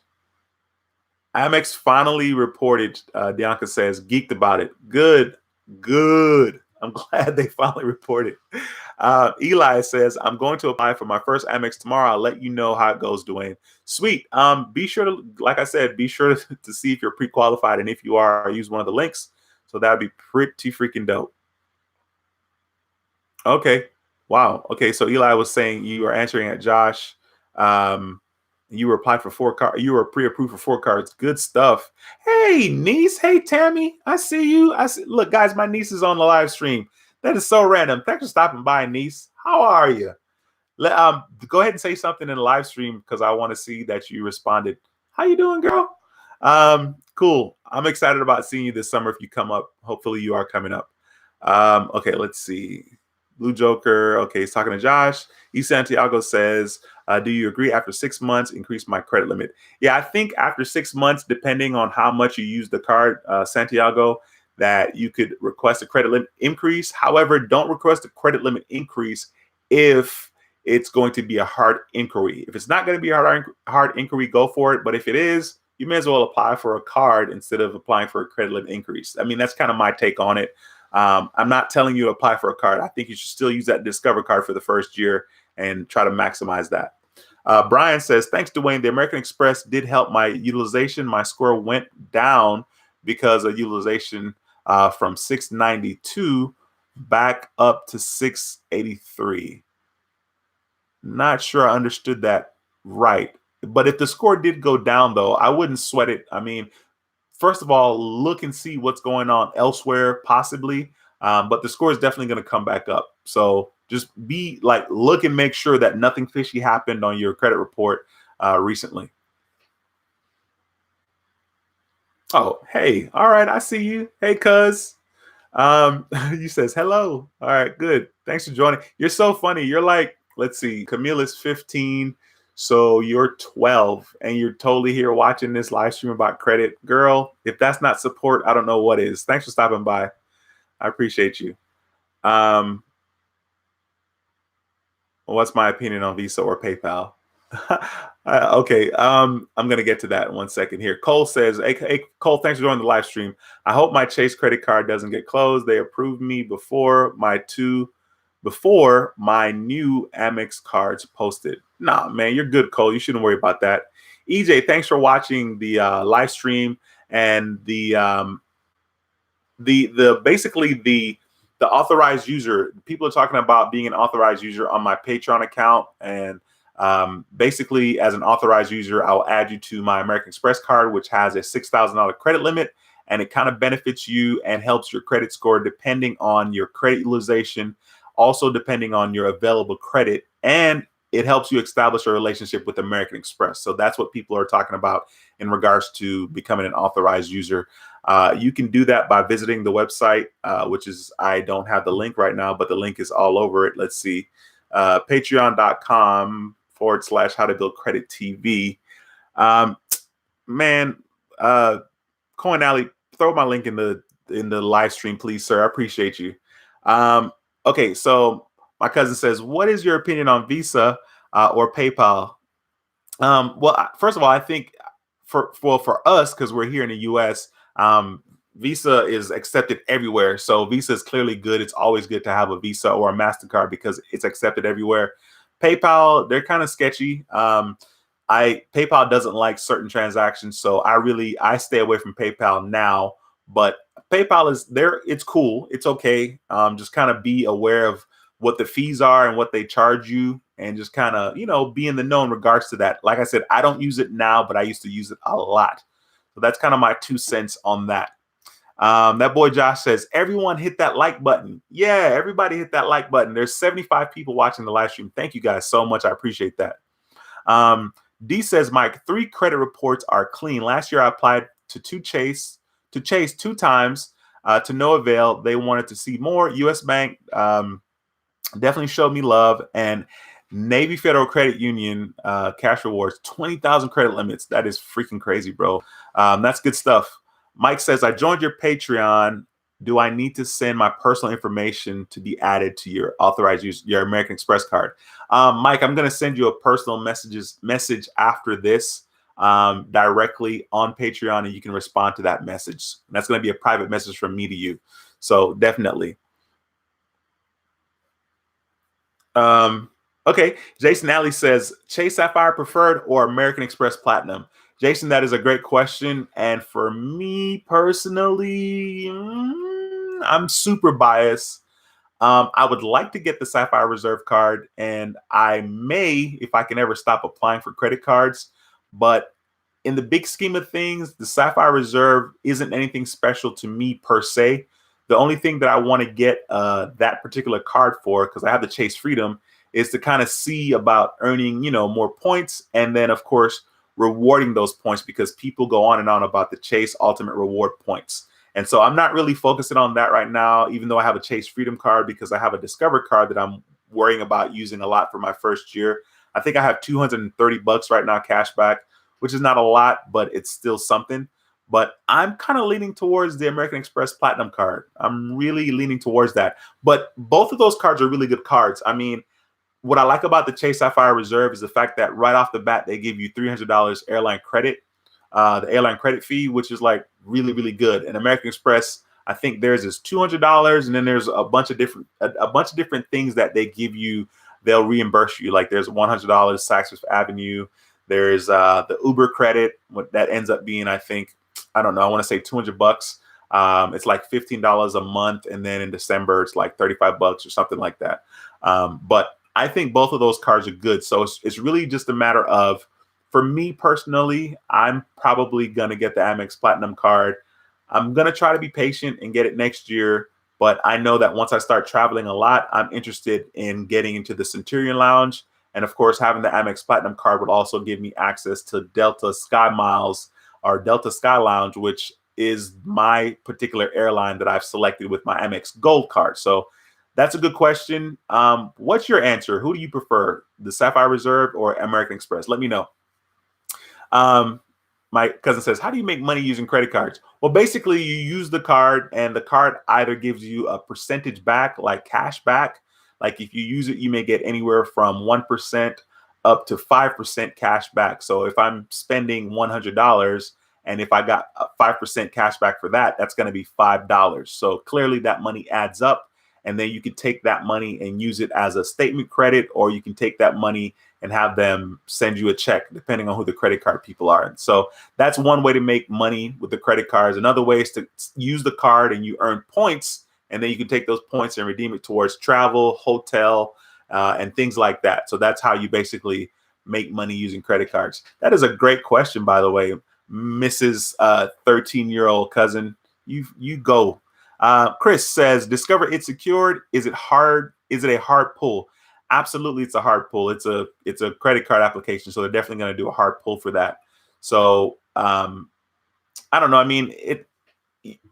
S1: Amex finally reported, Bianca says, geeked about it. Good. I'm glad they finally reported. Eli says, I'm going to apply for my first Amex tomorrow. I'll let you know how it goes, Duane. Sweet. Be sure to, like I said, be sure to see if you're pre-qualified. And if you are, use one of the links. So that would be pretty freaking dope. Okay. Wow. Okay. So Eli was saying you are answering at Josh. You were applied for 4 cards. You were pre-approved for 4 cards. Good stuff. Hey, niece. Hey, Tammy. I see you. Look, guys, my niece is on the live stream. That is so random. Thanks for stopping by, niece. How are you? Go ahead and say something in the live stream, because I want to see that you responded. How you doing, girl? Cool. I'm excited about seeing you this summer if you come up. Hopefully you are coming up. Okay, let's see. Blue Joker. Okay, he's talking to Josh. E. Santiago says, do you agree after 6 months, increase my credit limit? Yeah, I think after 6 months, depending on how much you use the card, Santiago, that you could request a credit limit increase. However, don't request a credit limit increase if it's going to be a hard inquiry. If it's not going to be a hard inquiry, go for it. But if it is, you may as well apply for a card instead of applying for a credit limit increase. I mean, that's kind of my take on it. I'm not telling you to apply for a card. I think you should still use that Discover card for the first year and try to maximize that. Brian says, thanks, Duane. The American Express did help my utilization. My score went down because of utilization from 692 back up to 683. Not sure I understood that right. But if the score did go down, though, I wouldn't sweat it. I mean, first of all, look and see what's going on elsewhere, possibly. But the score is definitely going to come back up. So just look and make sure that nothing fishy happened on your credit report recently. Oh, hey. All right. I see you. Hey, cuz. You says hello. All right, good. Thanks for joining. You're so funny. You're like, let's see, Camille is 15. So you're 12 and you're totally here watching this live stream about credit. Girl, if that's not support, I don't know what is. Thanks for stopping by. I appreciate you. What's my opinion on Visa or PayPal? Okay, I'm going to get to that in 1 second here. Cole says, hey, Cole, thanks for joining the live stream. I hope my Chase credit card doesn't get closed. They approved me before my new Amex cards posted. Nah, man, you're good, Cole. You shouldn't worry about that. EJ, thanks for watching the live stream and the authorized user. People are talking about being an authorized user on my Patron account, and basically, as an authorized user, I'll add you to my American Express card, which has a $6,000 credit limit, and it kind of benefits you and helps your credit score depending on your credit utilization, also depending on your available credit, and it helps you establish a relationship with American Express. So that's what people are talking about in regards to becoming an authorized user. You can do that by visiting the website, which is, I don't have the link right now, but the link is all over it. Let's see, patreon.com/how to build credit TV. Man, Coin Alley, throw my link in the live stream, please, sir. I appreciate you. Okay, so my cousin says, what is your opinion on Visa or PayPal? Well, first of all, I think for us, because we're here in the U.S., Visa is accepted everywhere. So Visa is clearly good. It's always good to have a Visa or a MasterCard because it's accepted everywhere. PayPal, they're kind of sketchy. PayPal doesn't like certain transactions, so I stay away from PayPal now. But PayPal is there. It's cool. It's okay. Just kind of be aware of what the fees are and what they charge you, and just kind of, be in the know in regards to that. Like I said, I don't use it now, but I used to use it a lot. So that's kind of my 2 cents on that. That boy Josh says, everyone hit that like button. Yeah, everybody hit that like button. There's 75 people watching the live stream. Thank you guys so much. I appreciate that. D says, Mike, 3 credit reports are clean. Last year I applied to Chase 2 times to no avail. They wanted to see more. US Bank definitely showed me love, and Navy Federal Credit Union cash rewards, 20,000 credit limits. That is freaking crazy, bro. That's good stuff. Mike says, I joined your Patreon. Do I need to send my personal information to be added to your authorized use, your American Express card? Mike, I'm going to send you a personal message after this directly on Patreon, and you can respond to that message. That's going to be a private message from me to you. So definitely. Okay, Jason Alley says, Chase Sapphire Preferred or American Express Platinum? Jason, that is a great question. And for me personally, I'm super biased. I would like to get the Sapphire Reserve card, and I may, if I can ever stop applying for credit cards. But in the big scheme of things, the Sapphire Reserve isn't anything special to me per se. The only thing that I want to get that particular card for, because I have the Chase Freedom, is to kind of see about earning, more points, and then of course rewarding those points, because people go on and on about the Chase Ultimate Reward points. And so I'm not really focusing on that right now, even though I have a Chase Freedom card, because I have a Discover card that I'm worrying about using a lot for my first year. I think I have $230 right now cash back, which is not a lot, but it's still something. But I'm kind of leaning towards the American Express Platinum card. I'm really leaning towards that. But both of those cards are really good cards. I mean, what I like about the Chase Sapphire Reserve is the fact that right off the bat, they give you $300 airline credit, the airline credit fee, which is like really, really good. And American Express, I think theirs is $200, and then there's a bunch of different things that they give you. They'll reimburse you. Like there's $100 Saks Fifth Avenue. There's the Uber credit, what that ends up being, I think, I don't know, I want to say $200. It's like $15 a month, and then in December it's like $35 or something like that. But I think both of those cards are good. So it's really just a matter of, for me personally, I'm probably going to get the Amex Platinum card. I'm going to try to be patient and get it next year. But I know that once I start traveling a lot, I'm interested in getting into the Centurion Lounge. And of course, having the Amex Platinum card would also give me access to Delta Sky Miles or Delta Sky Lounge, which is my particular airline that I've selected with my Amex Gold card. So that's a good question. What's your answer? Who do you prefer, the Sapphire Reserve or American Express? Let me know. My cousin says, how do you make money using credit cards? Well, basically, you use the card, and the card either gives you a percentage back, like cash back. Like if you use it, you may get anywhere from 1% up to 5% cash back. So if I'm spending $100, and if I got a 5% cash back for that, that's going to be $5. So clearly that money adds up. And then you can take that money and use it as a statement credit, or you can take that money and have them send you a check, depending on who the credit card people are. And so that's one way to make money with the credit cards. Another way is to use the card and you earn points, and then you can take those points and redeem it towards travel, hotel, and things like that. So that's how you basically make money using credit cards. That is a great question, by the way, Mrs. 13-year-old cousin. You go. Chris says, Discover It Secured. Is it hard? Is it a hard pull? Absolutely, it's a hard pull. It's a credit card application, so they're definitely going to do a hard pull for that. So I don't know. I mean,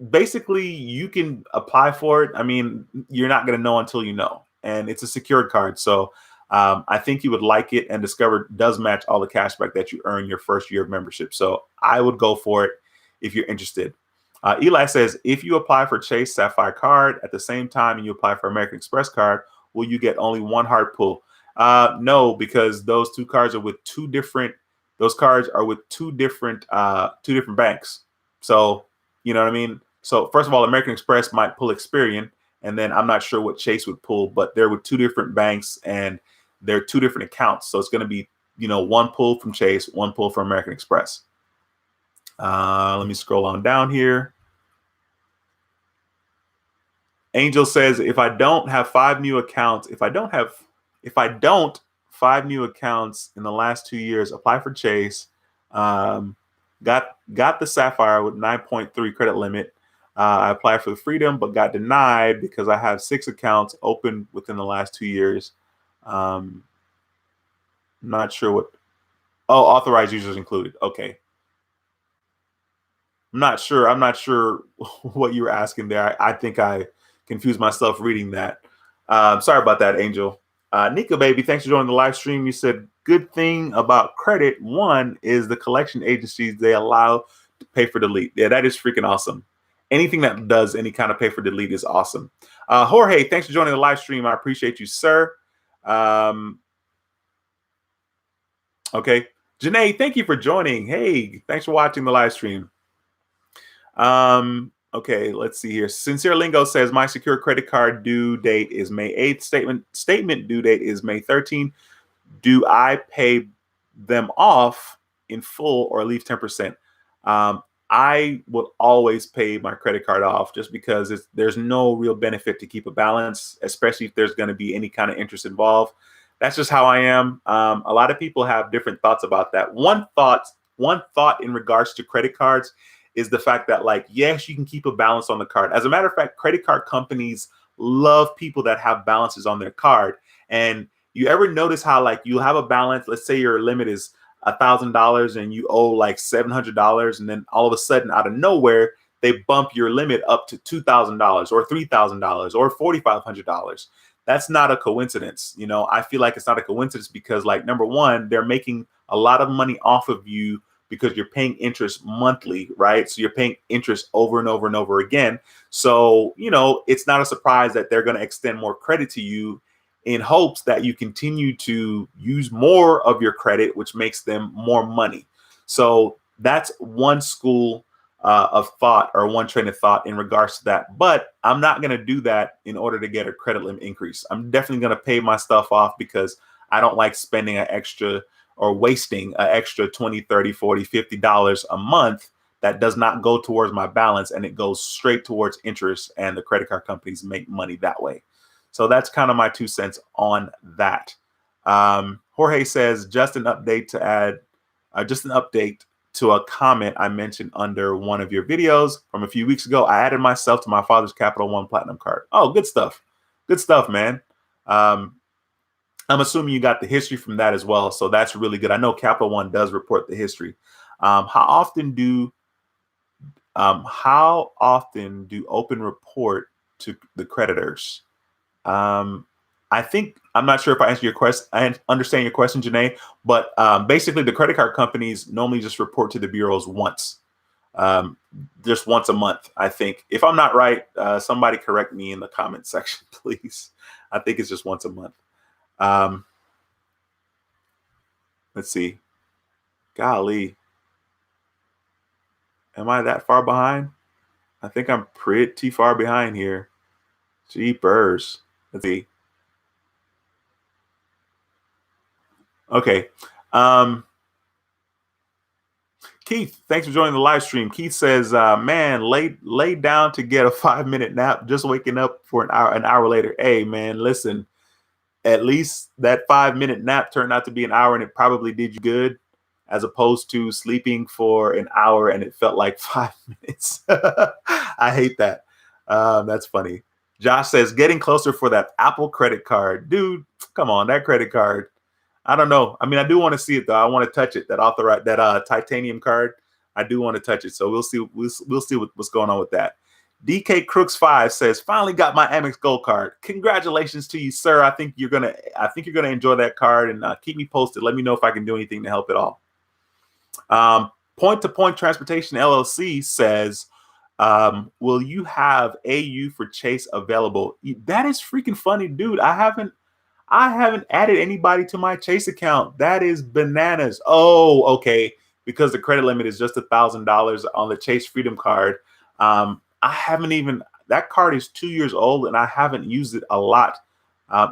S1: basically you can apply for it. I mean, you're not going to know until you know, and it's a secured card. So I think you would like it, and Discover does match all the cashback that you earn your first year of membership. So I would go for it. if you're interested. Eli says, if you apply for Chase Sapphire card at the same time and you apply for American Express card, will you get only one hard pull? No, because those two cards are with two different. Those cards are with two different banks. So you know what I mean. So first of all, American Express might pull Experian, and then I'm not sure what Chase would pull, but they're with two different banks and they're two different accounts. So it's going to be one pull from Chase, one pull from American Express. Let me scroll on down here. Angel says, if I don't 5 new accounts in the last 2 years, apply for Chase. Got the Sapphire with 9.3 credit limit. I applied for the Freedom, but got denied because I have 6 accounts open within the last 2 years. Not sure what. Oh, authorized users included. Okay. I'm not sure what you were asking there. I think I confused myself reading that. Sorry about that, Angel. Nika baby, thanks for joining the live stream. You said good thing about credit one is the collection agencies, they allow to pay for delete. Yeah, that is freaking awesome. Anything that does any kind of pay for delete is awesome. Jorge, thanks for joining the live stream. I appreciate you, sir. Okay. Janae, thank you for joining. Hey, thanks for watching the live stream. Okay, let's see here. Sincere Lingo says my secure credit card due date is May 8th. Statement due date is May 13th. Do I pay them off in full or leave 10%? I will always pay my credit card off just because there's no real benefit to keep a balance, especially if there's going to be any kind of interest involved. That's just how I am. A lot of people have different thoughts about that. One thought in regards to credit cards is the fact that, like, yes, you can keep a balance on the card. As a matter of fact, credit card companies love people that have balances on their card. And you ever notice how, like, you have a balance, let's say your limit is $1,000 and you owe like $700, and then all of a sudden out of nowhere, they bump your limit up to $2,000 or $3,000 or $4,500. That's not a coincidence. I feel like it's not a coincidence because, like, number one, they're making a lot of money off of you because you're paying interest monthly, right? So you're paying interest over and over and over again. So, it's not a surprise that they're going to extend more credit to you in hopes that you continue to use more of your credit, which makes them more money. So that's one school of thought, or one train of thought in regards to that. But I'm not going to do that in order to get a credit limit increase. I'm definitely going to pay my stuff off because I don't like spending an extra or wasting an extra $20, $30, $40, $50 a month that does not go towards my balance, and it goes straight towards interest, and the credit card companies make money that way. So that's kind of my 2 cents on that. Jorge says, just an update to a comment I mentioned under one of your videos from a few weeks ago. I added myself to my father's Capital One Platinum card. Oh, good stuff. Good stuff, man. I'm assuming you got the history from that as well. So that's really good. I know Capital One does report the history. How often do open report to the creditors? I think, I'm not sure if I answered your question. I understand your question, Janae, but basically the credit card companies normally just report to the bureaus once, just once a month, I think. If I'm not right, somebody correct me in the comment section, please. I think it's just once a month. Let's see. Golly. Am I that far behind? I think I'm pretty far behind here. Jeepers. Let's see. Okay. Keith, thanks for joining the live stream. Keith says, man, lay down to get a 5-minute nap, just waking up for an hour later. Hey, man, listen, at least that 5-minute nap turned out to be an hour, and it probably did you good, as opposed to sleeping for an hour and it felt like 5 minutes. I hate that. That's funny. Josh says, getting closer for that Apple credit card. Dude, come on, that credit card. I don't know. I mean, I do want to see it, though. I want to touch it. That titanium card. I do want to touch it. So we'll see. We'll see what's going on with that. DK Crooks 5 says, finally got my Amex Gold card. Congratulations to you, sir. I think you're gonna enjoy that card, and keep me posted. Let me know if I can do anything to help at all. Point to Point Transportation LLC says, will you have AU for Chase available? That is freaking funny, dude. I haven't added anybody to my Chase account. That is bananas. Oh, okay. Because the credit limit is just $1,000 on the Chase Freedom card. I haven't even, that card is 2 years old and I haven't used it a lot.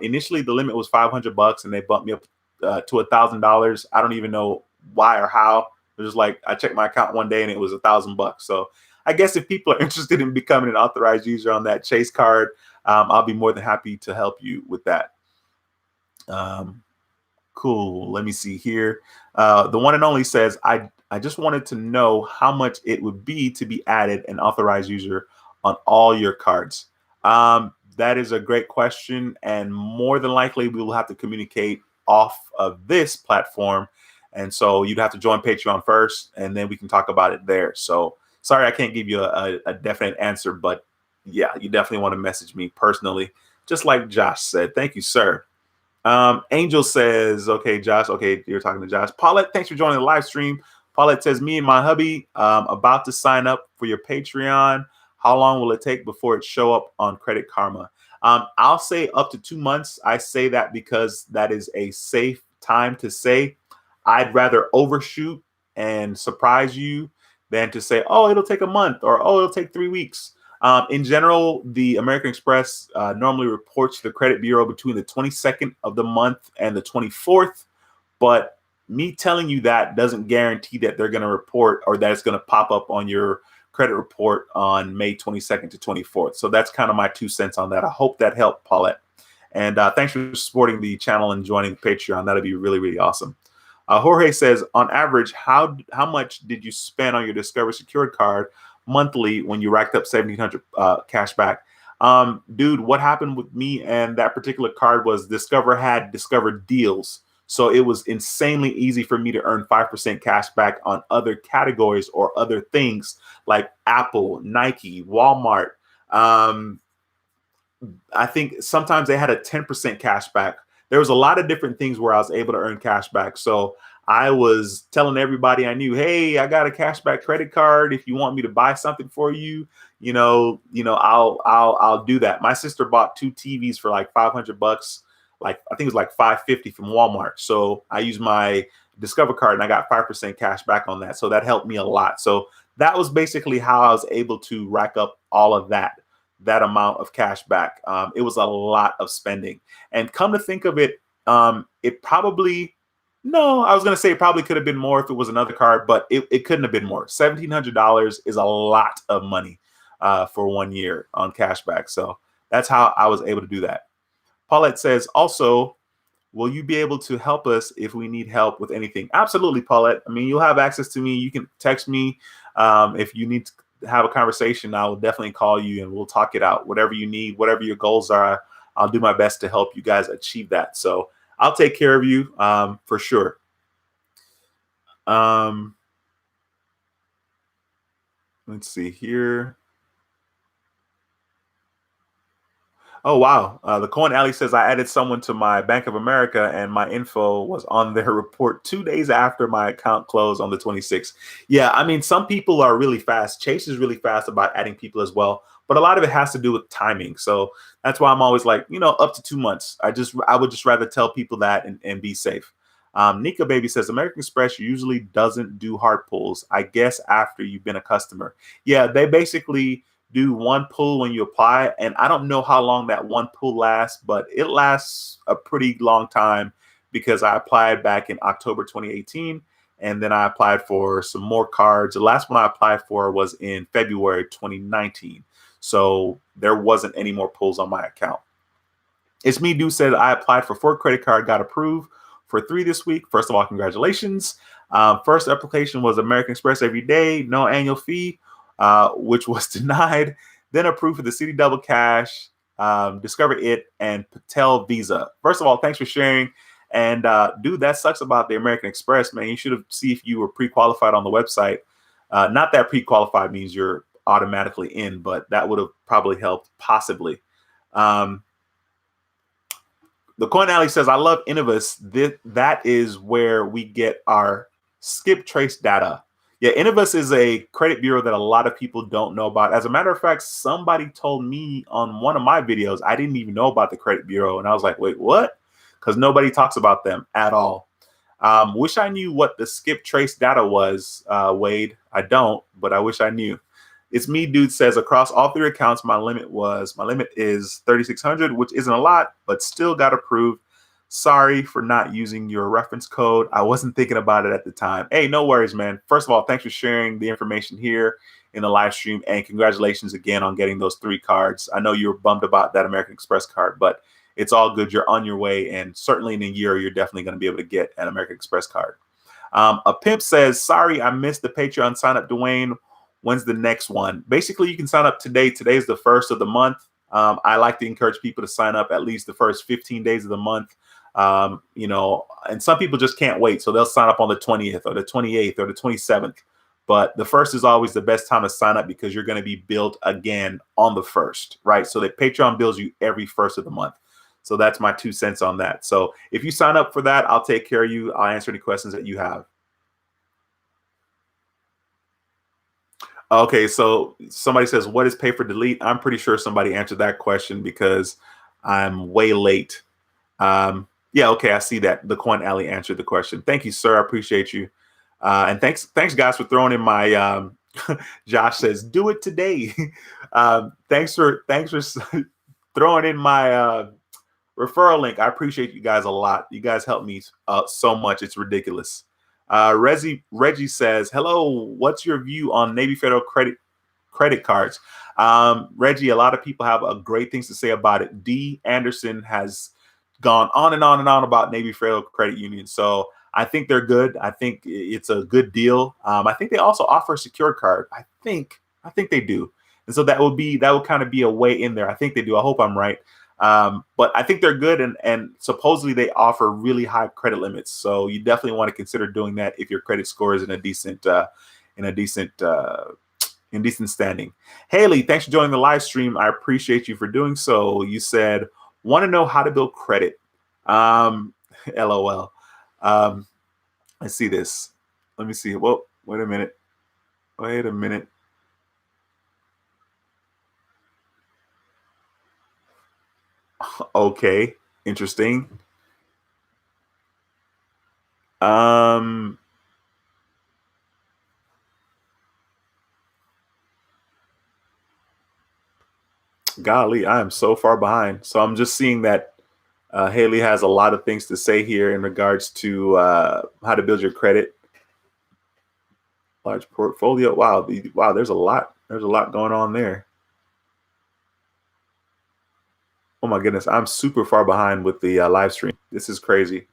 S1: Initially, the limit was $500 and they bumped me up to $1,000. I don't even know why or how. It was like I checked my account one day and it was $1,000. So I guess if people are interested in becoming an authorized user on that Chase card, I'll be more than happy to help you with that. Cool. Let me see here. The one and only says, I just wanted to know how much it would be to be added an authorized user on all your cards. That is a great question. And more than likely, we will have to communicate off of this platform. And so you'd have to join Patreon first, and then we can talk about it there. So sorry, I can't give you a definite answer, but yeah, you definitely want to message me personally, just like Josh said. Thank you, sir. Angel says, okay, Josh, okay, you're talking to Josh. Paulette, thanks for joining the live stream. Paulette says, me and my hubby about to sign up for your Patreon. How long will it take before it show up on Credit Karma? I'll say up to 2 months. I say that because that is a safe time to say. I'd rather overshoot and surprise you than to say, oh, it'll take a month or, oh, it'll take 3 weeks. In general, the American Express normally reports to the credit bureau between the 22nd of the month and the 24th. But me telling you that doesn't guarantee that they're going to report or that it's going to pop up on your credit report on May 22nd to 24th. So that's kind of my 2 cents on that. I hope that helped, Paulette. And thanks for supporting the channel and joining Patreon. That'd be really, really awesome. Jorge says, on average, how much did you spend on your Discover Secured card monthly when you racked up 1,700 cash back? Dude, what happened with me and that particular card was Discover had Discover deals. So it was insanely easy for me to earn 5% cash back on other categories or other things like Apple, Nike, Walmart. I think sometimes they had a 10% cash back. There was a lot of different things where I was able to earn cash back. So I was telling everybody I knew, hey, I got a cashback credit card. If you want me to buy something for you, I'll do that. My sister bought 2 TVs for like $500. Like I think it was like $550 from Walmart. So I used my Discover card and I got 5% cash back on that. So that helped me a lot. So that was basically how I was able to rack up all of that amount of cash back. It was a lot of spending. And come to think of it, it probably, no, I was going to say it probably could have been more if it was another card, but it couldn't have been more. $1,700 is a lot of money for 1 year on cash back. So that's how I was able to do that. Paulette says, also, will you be able to help us if we need help with anything? Absolutely, Paulette. I mean, you'll have access to me. You can text me if you need to have a conversation. I will definitely call you and we'll talk it out. Whatever you need, whatever your goals are, I'll do my best to help you guys achieve that. So I'll take care of you for sure. Let's see here. Oh, wow. The Coin Alley says, I added someone to my Bank of America and my info was on their report 2 days after my account closed on the 26th. Yeah, I mean, some people are really fast. Chase is really fast about adding people as well. But a lot of it has to do with timing. So that's why I'm always like, up to 2 months. I would just rather tell people that and be safe. Nika Baby says, American Express usually doesn't do hard pulls, I guess, after you've been a customer. Yeah, they basically do one pull when you apply. And I don't know how long that one pull lasts, but it lasts a pretty long time because I applied back in October 2018. And then I applied for some more cards. The last one I applied for was in February 2019. So there wasn't any more pulls on my account. It's Me Do said, I applied for 4 credit card, got approved for 3 this week. First of all, congratulations. First application was American Express every day, no annual fee. Which was denied, then approved for the City Double Cash, Discover It, and Patel Visa. First of all, thanks for sharing. And dude, that sucks about the American Express, man. You should have seen if you were pre-qualified on the website. Not that pre-qualified means you're automatically in, but that would have probably helped, possibly. The Coin Alley says, I love Innovis. That is where we get our skip trace data. Yeah, Innovus is a credit bureau that a lot of people don't know about. As a matter of fact, somebody told me on one of my videos, I didn't even know about the credit bureau. And I was like, wait, what? Because nobody talks about them at all. Wish I knew what the skip trace data was, Wade. I don't, but I wish I knew. It's me, dude says across all 3 accounts, my limit is 3,600, which isn't a lot, but still got approved. Sorry for not using your reference code. I wasn't thinking about it at the time. Hey, no worries, man. First of all, thanks for sharing the information here in the live stream, and congratulations again on getting those 3 cards. I know you were bummed about that American Express card, but it's all good. You're on your way, and certainly in a year, you're definitely going to be able to get an American Express card. A pimp says, sorry, I missed the Patreon sign up, Duane. When's the next one? Basically, you can sign up today. Today's the 1st of the month. I like to encourage people to sign up at least the first 15 days of the month. And some people just can't wait. So they'll sign up on the 20th or the 28th or the 27th. But the 1st is always the best time to sign up because you're going to be billed again on the 1st, right? So that Patreon bills you every 1st of the month. So that's my 2 cents on that. So if you sign up for that, I'll take care of you. I'll answer any questions that you have. Okay, so somebody says, what is pay for delete? I'm pretty sure somebody answered that question because I'm way late. Yeah, okay, I see that. The Coin Alley answered the question. Thank you, sir. I appreciate you. And thanks guys for throwing in my Josh says, do it today. Thanks for throwing in my referral link. I appreciate you guys a lot. You guys help me so much. It's ridiculous. Reggie says, hello, what's your view on Navy Federal credit cards? Reggie, a lot of people have great things to say about it. D. Anderson has gone on and on and on about Navy Federal Credit Union. So I think they're good. I think it's a good deal. I think they also offer a secured card. I think they do. And so that would kind of be a way in there. I think they do. I hope I'm right. But I think they're good, and supposedly they offer really high credit limits. So you definitely want to consider doing that if your credit score is in decent standing. Haley, thanks for joining the live stream. I appreciate you for doing so. You said, want to know how to build credit. LOL. I see this. Let me see. Well, wait a minute. Okay, interesting. Golly, I am so far behind. So I'm just seeing that Haley has a lot of things to say here in regards to how to build your credit. Large portfolio. Wow, there's a lot. There's a lot going on there. Oh my goodness, I'm super far behind with the live stream. This is crazy.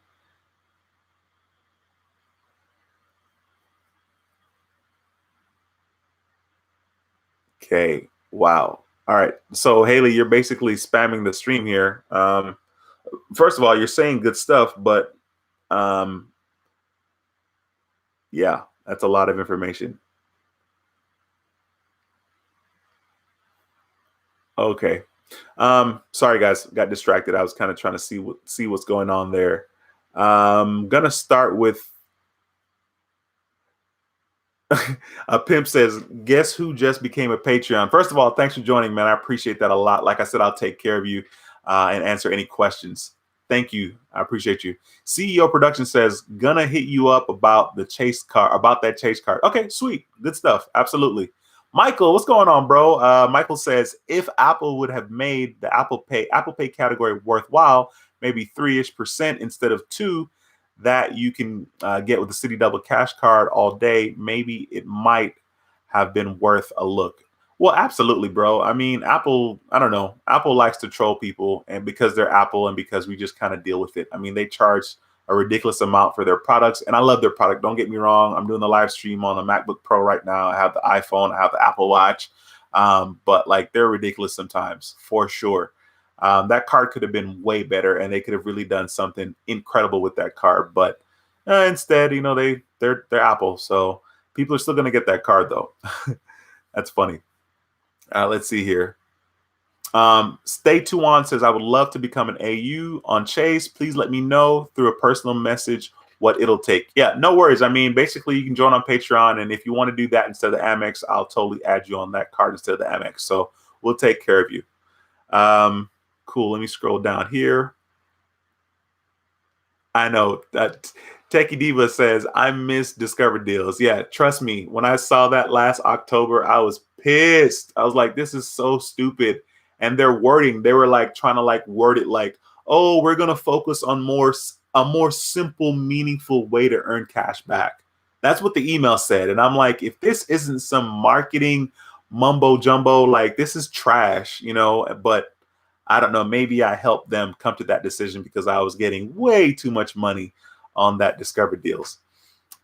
S1: Okay, wow. All right, so Haley, you're basically spamming the stream here. First of all, you're saying good stuff, but yeah, that's a lot of information. Okay. Sorry guys, got distracted. I was kind of trying to see what's going on there. Gonna start with a pimp says, guess who just became a Patreon? First of all, thanks for joining, man. I appreciate that a lot. Like I said, I'll take care of you and answer any questions. Thank you. I appreciate you. CEO Production says, gonna hit you up about the Chase card, about that Chase card. Okay, sweet. Good stuff. Absolutely. Michael, what's going on, bro? Michael says, if Apple would have made the Apple Pay category worthwhile, maybe 3-ish% instead of 2%, that you can get with the City Double Cash card all day, maybe it might have been worth a look. Well, absolutely, bro. I mean, Apple, I don't know. Apple likes to troll people, and because they're Apple and because we just kind of deal with it. I mean, they charge a ridiculous amount for their products, and I love their product. Don't get me wrong. I'm doing the live stream on a MacBook Pro right now. I have the iPhone. I have the Apple Watch. But like, they're ridiculous sometimes, for sure. That card could have been way better, and they could have really done something incredible with that card. But instead, you know, they're Apple, so people are still going to get that card though. That's funny. Let's see here. Stay Tuan says, I would love to become an AU on Chase. Please let me know through a personal message what it'll take. Yeah, no worries. I mean, basically, you can join on Patreon, and if you want to do that instead of the Amex, I'll totally add you on that card instead of the Amex. So we'll take care of you. Cool. Let me scroll down here. I know that Techie Diva says, I miss Discover deals. Yeah, trust me. When I saw that last October, I was pissed. I was like, this is so stupid. And their wording, they were like trying to like word it like, oh, we're going to focus on a more simple, meaningful way to earn cash back. That's what the email said. And I'm like, if this isn't some marketing mumbo jumbo, like this is trash, you know, but I don't know. Maybe I helped them come to that decision because I was getting way too much money on that Discover deals.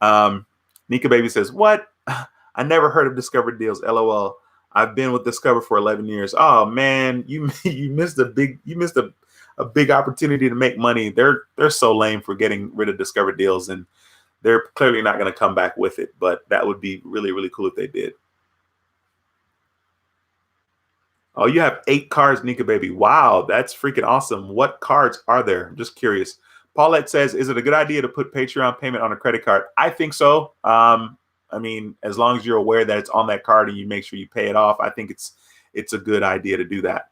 S1: Nika Baby says, what? I never heard of Discover deals. LOL. I've been with Discover for 11 years. Oh man, you missed a big opportunity to make money. They're so lame for getting rid of Discover deals, and they're clearly not going to come back with it. But that would be really, really cool if they did. Oh, you have 8 cards, Nika Baby. Wow, that's freaking awesome. What cards are there? I'm just curious. Paulette says, is it a good idea to put Patreon payment on a credit card? I think so. I mean, as long as you're aware that it's on that card and you make sure you pay it off, I think it's a good idea to do that.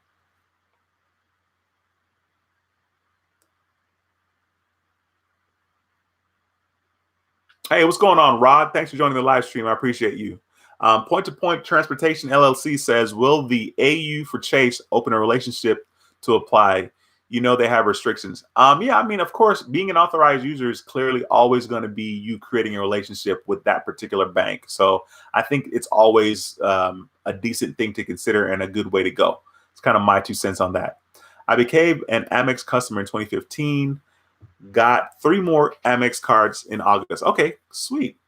S1: Hey, what's going on, Rod? Thanks for joining the live stream. I appreciate you. Point to Point Transportation LLC says, will the AU for Chase open a relationship to apply? You know, they have restrictions. Yeah, I mean, of course, being an authorized user is clearly always going to be you creating a relationship with that particular bank. So I think it's always a decent thing to consider and a good way to go. It's kind of my 2 cents on that. I became an Amex customer in 2015. Got 3 more Amex cards in August. Okay, sweet.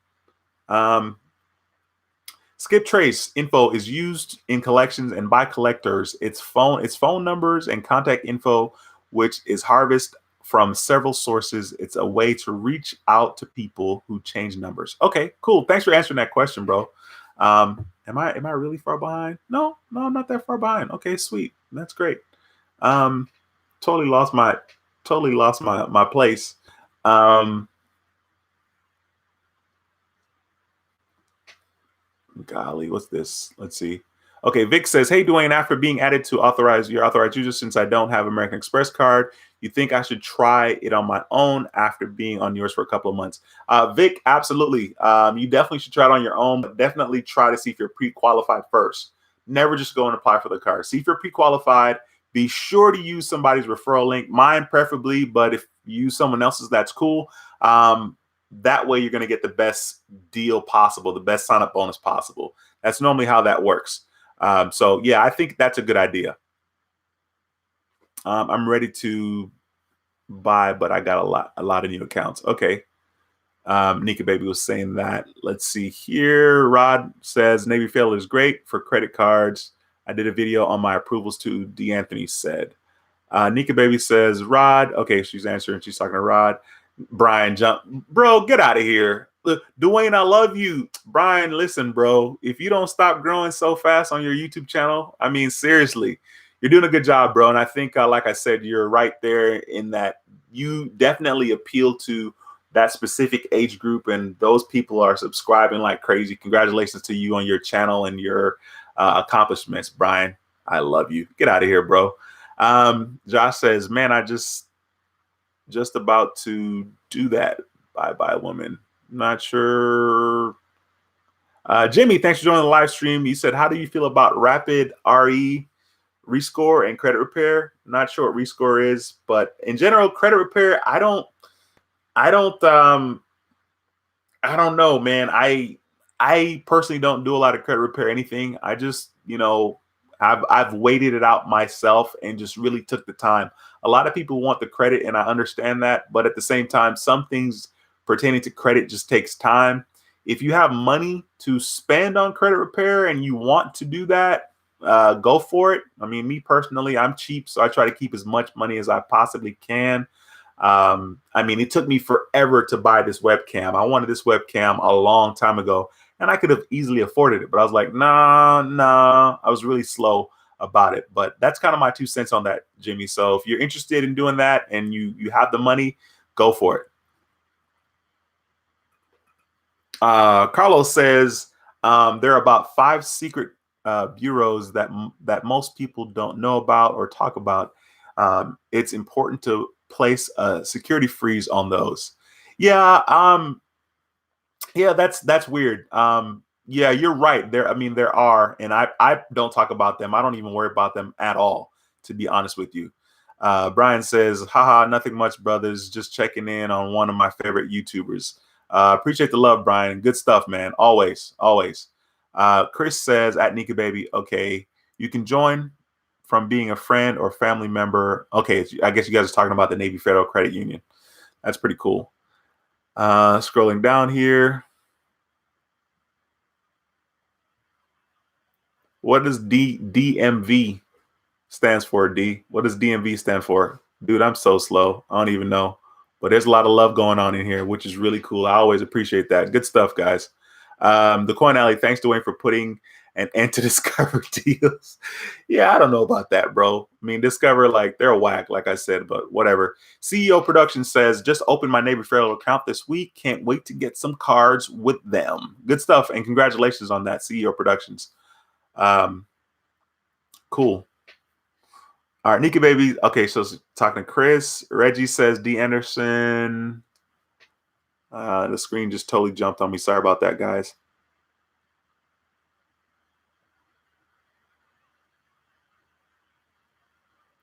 S1: Skip trace info is used in collections and by collectors. Its phone numbers and contact info, which is harvested from several sources. It's a way to reach out to people who change numbers. Okay, cool. Thanks for answering that question, bro. Am I really far behind? No, I'm not that far behind. Okay, sweet. That's great. Totally lost my place. Golly, what's this? Let's see. Okay, Vic says, hey, Duane, after being added to your authorized user, since I don't have American Express card, you think I should try it on my own after being on yours for a couple of months? Vic, absolutely. You definitely should try it on your own, but definitely try to see if you're pre-qualified first. Never just go and apply for the card. See if you're pre-qualified. Be sure to use somebody's referral link, mine preferably, but if you use someone else's, that's cool. That way you're going to get the best deal possible, the best sign-up bonus possible. That's normally how that works. So yeah, I think that's a good idea. I'm ready to buy, but I got a lot of new accounts. Okay. Nika Baby was saying that. Let's see here. Rod says Navy Fail is great for credit cards. I did a video on my approvals too, D'Anthony said. Nika Baby says, Rod. Okay, she's answering. She's talking to Rod. Brian, bro, get out of here. Look, Duane, I love you. Brian, listen, bro, if you don't stop growing so fast on your YouTube channel, I mean, seriously, you're doing a good job, bro. And I think, like I said, you're right there in that you definitely appeal to that specific age group, and those people are subscribing like crazy. Congratulations to you on your channel and your accomplishments, Brian. I love you. Get out of here, bro. Josh says, man, I just about to do that. Bye, woman. Not sure. Jimmy, thanks for joining the live stream. You said, how do you feel about rapid rescore and credit repair? Not sure what rescore is, but in general, credit repair, I don't know, man. I personally don't do a lot of credit repair anything. I just, I've waited it out myself and just really took the time. A lot of people want the credit, and I understand that, but at the same time, some things pertaining to credit just takes time. If you have money to spend on credit repair and you want to do that, go for it. I mean, me personally, I'm cheap, so I try to keep as much money as I possibly can. I mean, it took me forever to buy this webcam. I wanted this webcam a long time ago, and I could have easily afforded it, but I was like, nah. I was really slow about it. But that's kind of my 2 cents on that, Jimmy. So if you're interested in doing that and you have the money, go for it. Carlos says there are about 5 secret bureaus that most people don't know about or talk about. It's important to place a security freeze on those. Yeah, yeah, that's weird. Yeah, you're right. There, I mean, there are, and I don't talk about them. I don't even worry about them at all, to be honest with you. Brian says, haha, nothing much, brothers. Just checking in on one of my favorite YouTubers. Appreciate the love, Brian. Good stuff, man. Always, always. Chris says, at Nika Baby, okay, you can join from being a friend or family member. Okay, I guess you guys are talking about the Navy Federal Credit Union. That's pretty cool. Scrolling down here. What does DMV stands for, D? What does DMV stand for? Dude, I'm so slow. I don't even know. But there's a lot of love going on in here, which is really cool. I always appreciate that. Good stuff, guys. The Coin Alley, thanks, Duane, for putting an end to Discover deals. Yeah, I don't know about that, bro. I mean, Discover, like, they're whack, like I said, but whatever. CEO Production says, just opened my Navy Federal account this week. Can't wait to get some cards with them. Good stuff, and congratulations on that, CEO Productions. Cool. All right, Nika Baby. Okay, so talking to Chris. Reggie says D. Anderson. The screen just totally jumped on me. Sorry about that, guys.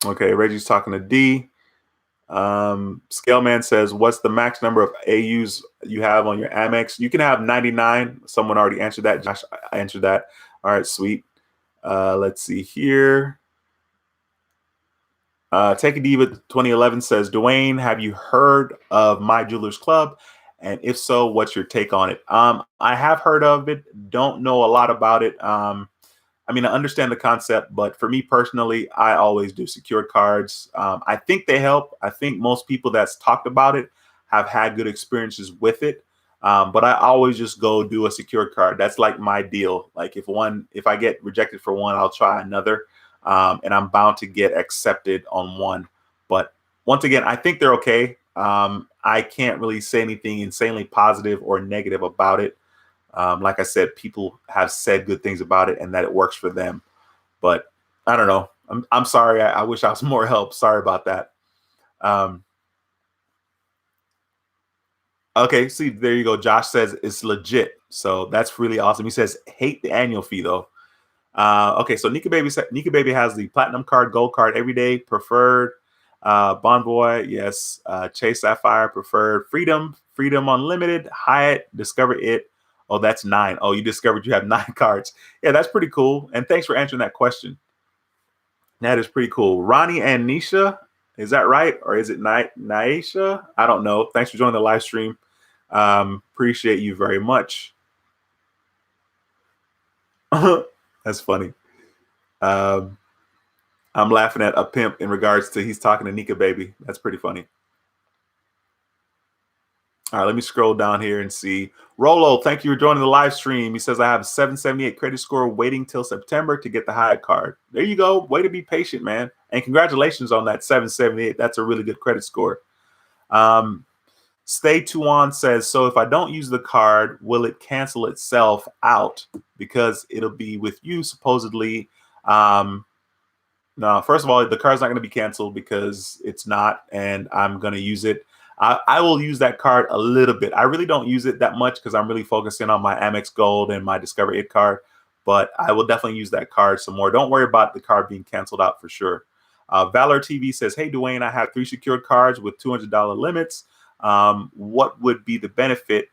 S1: Okay, Reggie's talking to D. Scaleman says, what's the max number of AUs you have on your Amex? You can have 99. Someone already answered that. Josh, I answered that. All right, sweet. Let's see here. Take a Diva 2011 says, Duane, have you heard of My Jewelers Club? And if so, what's your take on it? I have heard of it. Don't know a lot about it. I mean, I understand the concept, but for me personally, I always do secured cards. I think they help. I think most people that's talked about it have had good experiences with it. But I always just go do a secured card. That's like my deal. Like if I get rejected for one, I'll try another. And I'm bound to get accepted on one. But once again, I think they're okay. I can't really say anything insanely positive or negative about it. Like I said, people have said good things about it and that it works for them. But I don't know. I'm sorry. I wish I was more help. Sorry about that. Okay, see, there you go. Josh says it's legit. So that's really awesome. He says, hate the annual fee though. Okay, so Nika Baby has the platinum card, gold card, everyday, preferred, Bonvoy, yes, Chase Sapphire, preferred, Freedom Unlimited, Hyatt, Discover It. Oh, that's 9. Oh, you discovered you have 9 cards. Yeah, that's pretty cool. And thanks for answering that question. That is pretty cool. Ronnie and Nisha, is that right? Or is it Naisha? I don't know. Thanks for joining the live stream. Appreciate you very much. That's funny. I'm laughing at a pimp in regards to he's talking to Nika Baby. That's pretty funny. All right, let me scroll down here and see. Rolo, thank you for joining the live stream. He says, I have a 778 credit score waiting till September to get the Hyatt card. There you go. Way to be patient, man. And congratulations on that 778. That's a really good credit score. Stay Tuan says, so if I don't use the card, will it cancel itself out because it'll be with you supposedly? No, first of all, the card's not going to be canceled because it's not, and I'm going to use it. I will use that card a little bit. I really don't use it that much because I'm really focusing on my Amex Gold and my Discover It card, but I will definitely use that card some more. Don't worry about the card being canceled out for sure. Valor TV says, hey, Duane, I have 3 secured cards with $200 limits. What would be the benefit,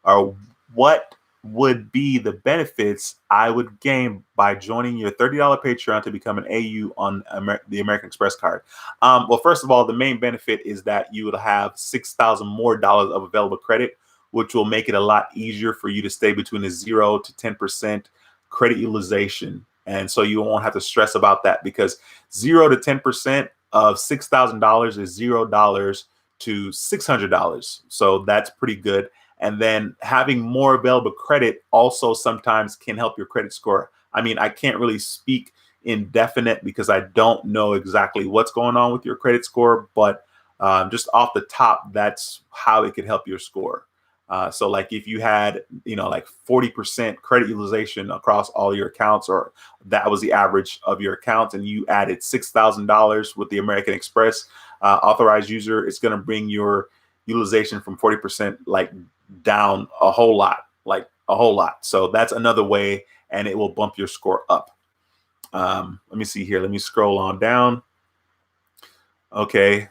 S1: or what would be the benefits I would gain by joining your $30 Patreon to become an AU on the American Express card? Well, first of all, the main benefit is that you will have $6,000 more of available credit, which will make it a lot easier for you to stay between the 0 to 10% credit utilization. And so you won't have to stress about that because 0 to 10% of $6,000 is $0 to $600. So that's pretty good. And then having more available credit also sometimes can help your credit score. I mean, I can't really speak indefinite because I don't know exactly what's going on with your credit score, but just off the top, that's how it could help your score. So like if you had, like 40% credit utilization across all your accounts, or that was the average of your accounts, and you added $6,000 with the American Express authorized user, it's going to bring your utilization from 40% like down a whole lot, like a whole lot. So that's another way, and it will bump your score up. Let me see here. Let me scroll on down. Okay.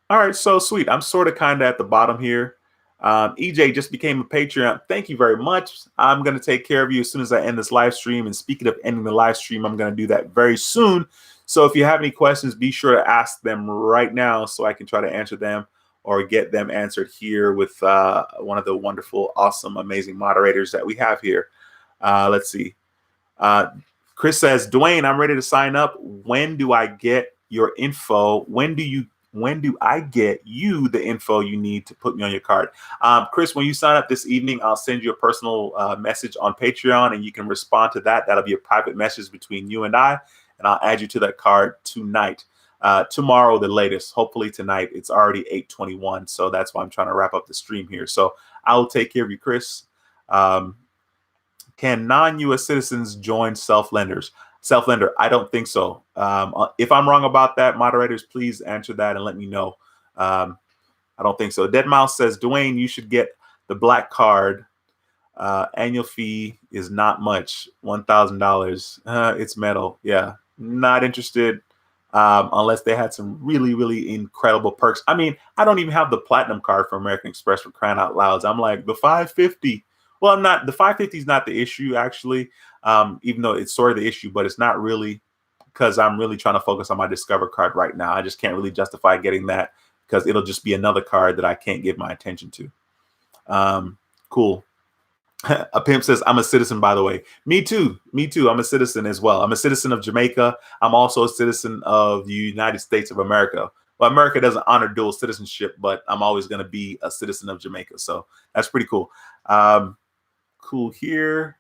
S1: All right, so sweet. I'm sort of kind of at the bottom here. EJ just became a Patreon. Thank you very much. I'm going to take care of you as soon as I end this live stream. And speaking of ending the live stream, I'm going to do that very soon. So if you have any questions, be sure to ask them right now so I can try to answer them or get them answered here with one of the wonderful, awesome, amazing moderators that we have here. Let's see. Chris says, Duane, I'm ready to sign up. When do I get your info? When do I get you the info you need to put me on your card? Chris, when you sign up this evening, I'll send you a personal message on Patreon, and you can respond to that. That'll be a private message between you and I, and I'll add you to that card tonight. Tomorrow, the latest, hopefully tonight. It's already 8:21, so that's why I'm trying to wrap up the stream here. So I'll take care of you, Chris. Can non-U.S. citizens join self-lenders? Self-lender, I don't think so. If I'm wrong about that, moderators, please answer that and let me know. I don't think so. Dead Mouse says, Duane, you should get the black card. Annual fee is not much, $1,000. It's metal. Yeah, not interested unless they had some really, really incredible perks. I mean, I don't even have the platinum card for American Express, for crying out loud. I'm like, the 550. Well, I'm not. The 550 is not the issue, actually, even though it's sort of the issue, but it's not really, because I'm really trying to focus on my Discover card right now. I just can't really justify getting that because it'll just be another card that I can't give my attention to. Cool. A pimp says, I'm a citizen, by the way. Me too. Me too. I'm a citizen as well. I'm a citizen of Jamaica. I'm also a citizen of the United States of America. Well, America doesn't honor dual citizenship, but I'm always going to be a citizen of Jamaica. So that's pretty cool. Cool here.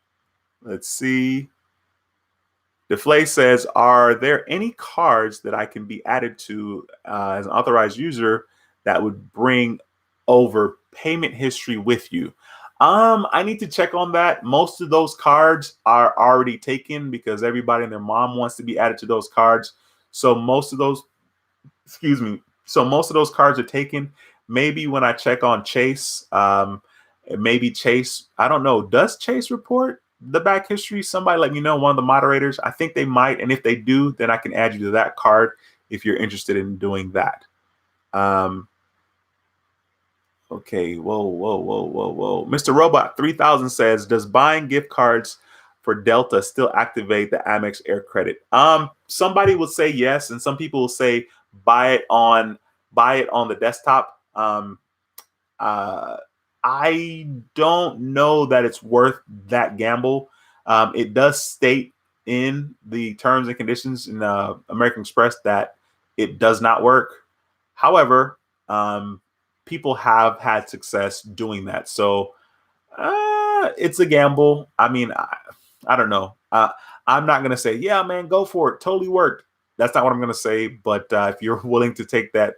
S1: Let's see. DeFlay says, are there any cards that I can be added to as an authorized user that would bring over payment history with you? I need to check on that. Most of those cards are already taken because everybody and their mom wants to be added to those cards. So most of those, most of those cards are taken. Maybe when I check on Chase, maybe Chase, I don't know. Does Chase report the back history? Somebody let me know, one of the moderators. I think they might. And if they do, then I can add you to that card if you're interested in doing that. Okay. Whoa. Mr. Robot 3000 says, does buying gift cards for Delta still activate the Amex Air Credit? Somebody will say yes, and some people will say buy it on the desktop. I don't know that it's worth that gamble. It does state in the terms and conditions in American Express that it does not work. However, people have had success doing that. So it's a gamble. I mean, I don't know. I'm not going to say, yeah, man, go for it. Totally worked. That's not what I'm going to say. But if you're willing to take that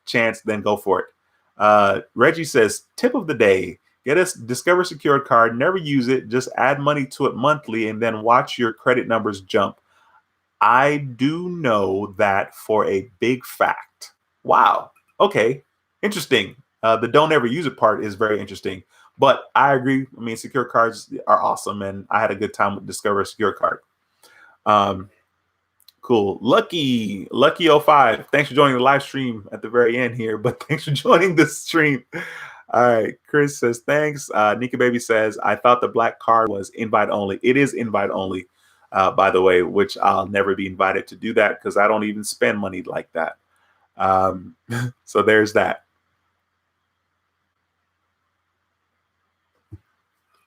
S1: chance, then go for it. Reggie says, tip of the day, get a Discover Secured card, never use it, just add money to it monthly, and then watch your credit numbers jump. I do know that for a big fact. Wow. Okay. Interesting. The don't ever use it part is very interesting. But I agree. I mean, secure cards are awesome, and I had a good time with Discover Secure card. Cool. Lucky 05. Thanks for joining the live stream at the very end here, but thanks for joining the stream. All right. Chris says, thanks. Nika Baby says, I thought the black card was invite only. It is invite only, by the way, which I'll never be invited to do that because I don't even spend money like that. So there's that.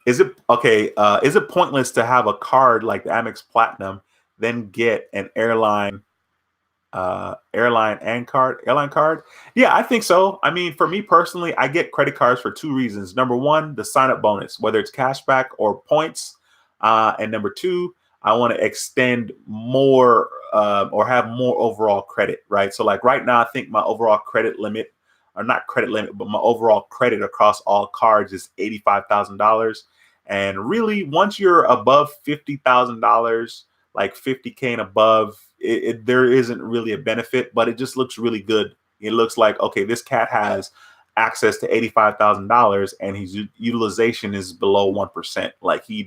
S1: Is it okay? Is it pointless to have a card like the Amex Platinum, then get an airline card? Yeah, I think so. I mean, for me personally, I get credit cards for two reasons. Number one, the sign up bonus, whether it's cashback or points. And number two, I want to extend more or have more overall credit, right? So like right now, I think my overall credit limit or not credit limit, but my overall credit across all cards is $85,000. And really, once you're above $50,000, like 50K and above, there isn't really a benefit, but it just looks really good. It looks like, okay, this cat has access to $85,000 and his utilization is below 1%. Like he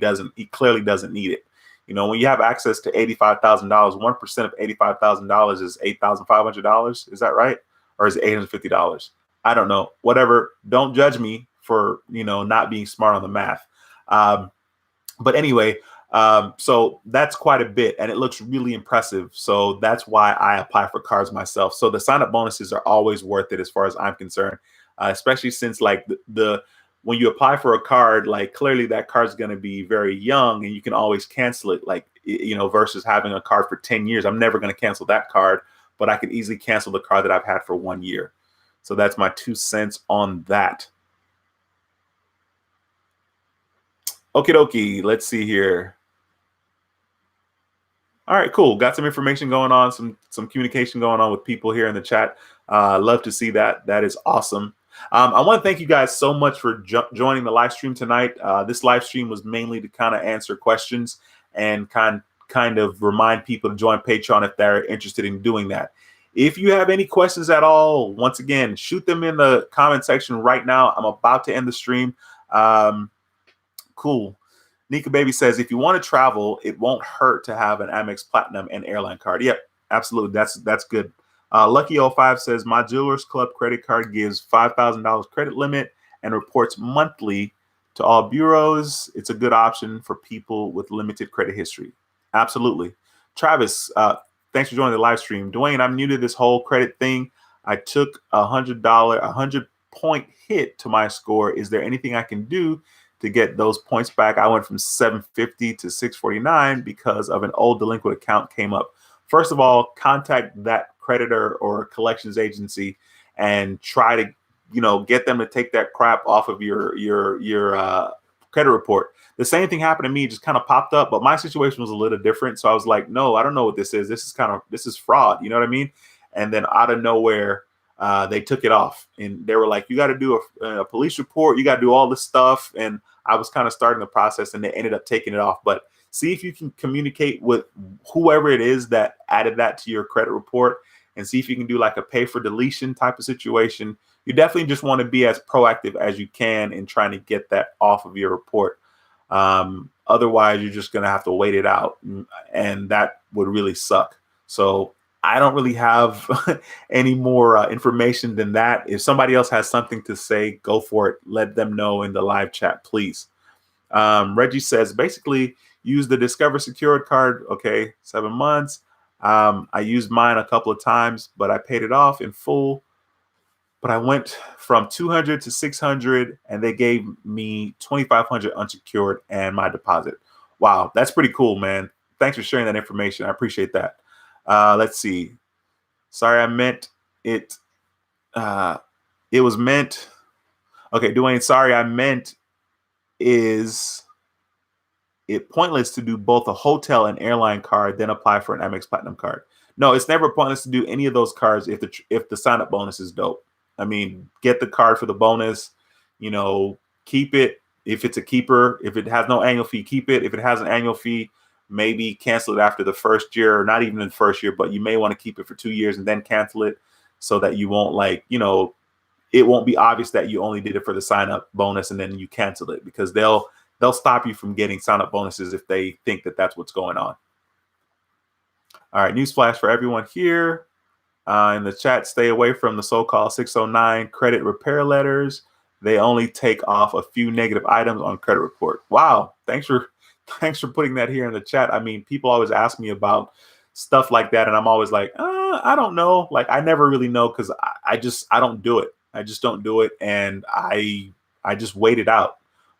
S1: clearly doesn't need it. You know, when you have access to $85,000, 1% of $85,000 is $8,500. Is that right? Or is it $850? I don't know. Whatever. Don't judge me for, not being smart on the math. But anyway, so that's quite a bit and it looks really impressive. So that's why I apply for cards myself. So the sign-up bonuses are always worth it as far as I'm concerned, especially since like when you apply for a card, like clearly that card's going to be very young and you can always cancel it, like, versus having a card for 10 years. I'm never going to cancel that card, but I could easily cancel the card that I've had for 1 year. So that's my 2 cents on that. Okie dokie. Let's see here. All right, cool. Got some information going on, some communication going on with people here in the chat. Love to see that. That is awesome. I want to thank you guys so much for joining the live stream tonight. This live stream was mainly to kind of answer questions and kind of remind people to join Patreon if they're interested in doing that. If you have any questions at all, once again, shoot them in the comment section right now. I'm about to end the stream. Cool. Nika Baby says, if you want to travel, it won't hurt to have an Amex Platinum and airline card. Yep, absolutely. That's good. Lucky05 says, my Jewelers Club credit card gives $5,000 credit limit and reports monthly to all bureaus. It's a good option for people with limited credit history. Absolutely. Travis, thanks for joining the live stream. Duane, I'm new to this whole credit thing. I took a $100 hit to my score. Is there anything I can do to get those points back? I went from 750 to 649 because of an old delinquent account came up. First of all, contact that creditor or collections agency and try to, get them to take that crap off of your credit report. The same thing happened to me, just kind of popped up, but my situation was a little different. So I was like, no, I don't know what this is. This is fraud. You know what I mean? And then out of nowhere, they took it off and they were like, you got to do a police report. You got to do all this stuff. And I was kind of starting the process and they ended up taking it off. But see if you can communicate with whoever it is that added that to your credit report and see if you can do like a pay for deletion type of situation. You definitely just want to be as proactive as you can in trying to get that off of your report. Otherwise, you're just going to have to wait it out and that would really suck. So I don't really have any more information than that. If somebody else has something to say, go for it. Let them know in the live chat, please. Reggie says, basically, use the Discover Secured card. Okay, 7 months. I used mine a couple of times, but I paid it off in full. But I went from 200 to 600, and they gave me 2,500 unsecured and my deposit. Wow, that's pretty cool, man. Thanks for sharing that information. I appreciate that. Let's see. Sorry, I meant it. It was meant. Okay, Duane, sorry, I meant is it pointless to do both a hotel and airline card, then apply for an Amex Platinum card? No, it's never pointless to do any of those cards if the sign-up bonus is dope. I mean, get the card for the bonus, keep it. If it's a keeper, if it has no annual fee, keep it. If it has an annual fee, maybe cancel it after the first year, or not even in the first year, but you may want to keep it for 2 years and then cancel it so that you won't it won't be obvious that you only did it for the sign-up bonus and then you cancel it, because they'll stop you from getting sign-up bonuses if they think that that's what's going on. All right, newsflash for everyone here in the chat: stay away from the so-called 609 credit repair letters. They only take off a few negative items on credit report. Wow, thanks for putting that here in the chat. I mean, people always ask me about stuff like that, and I'm always like, I don't know. Like, I never really know, because I don't do it. I just don't do it, and I just wait it out.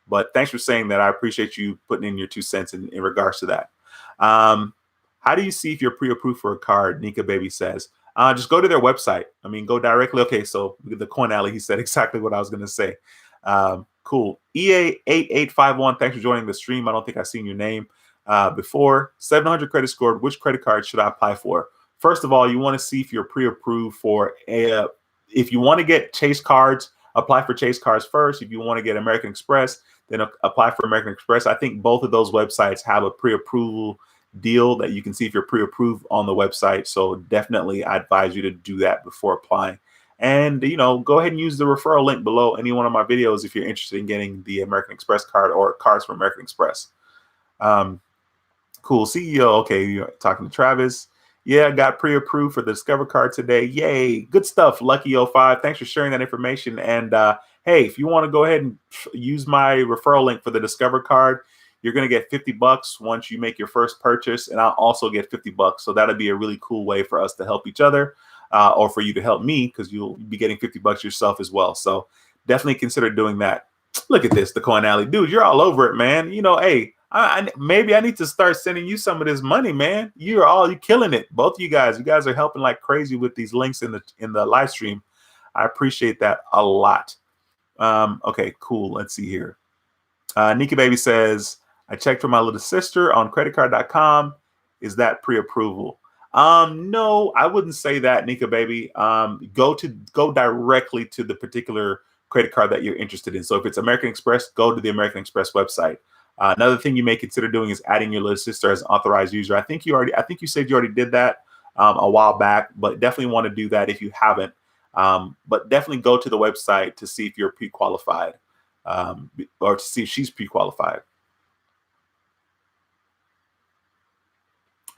S1: But thanks for saying that. I appreciate you putting in your 2 cents in regards to that. How do you see if you're pre-approved for a card? Nika Baby says, just go to their website. I mean, go directly. Okay, so the Coin Alley, he said exactly what I was going to say. Cool. EA8851, thanks for joining the stream. I don't think I've seen your name before. 700 credit scored. Which credit card should I apply for? First of all, you want to see if you're pre-approved for if you want to get Chase cards, apply for Chase cards first. If you want to get American Express, then apply for American Express. I think both of those websites have a pre-approval deal that you can see if you're pre-approved on the website. So definitely I advise you to do that before applying. And, you know, go ahead and use the referral link below any one of my videos if you're interested in getting the American Express card or cards from American Express. Cool. CEO. Okay, you're talking to Travis. Yeah, got pre-approved for the Discover card today. Yay. Good stuff, Lucky05. Thanks for sharing that information. And hey, if you want to go ahead and use my referral link for the Discover card, you're going to get $50 once you make your first purchase, and I'll also get $50. So that'll be a really cool way for us to help each other, or for you to help me, because you'll be getting $50 yourself as well. So definitely consider doing that. Look at this, the Coin Alley. Dude, you're all over it, man. You know, hey, maybe I need to start sending you some of this money, man. You're killing it. Both of you guys are helping like crazy with these links in the live stream. I appreciate that a lot. Okay, cool. Let's see here. Nika Baby says, I checked for my little sister on creditcard.com. Is that pre-approval? No, I wouldn't say that, Nika Baby. Go directly to the particular credit card that you're interested in. So if it's American Express, go to the American Express website. Another thing you may consider doing is adding your little sister as an authorized user. I think you said you already did that a while back, but definitely want to do that if you haven't. But definitely go to the website to see if you're pre-qualified, or to see if she's pre-qualified.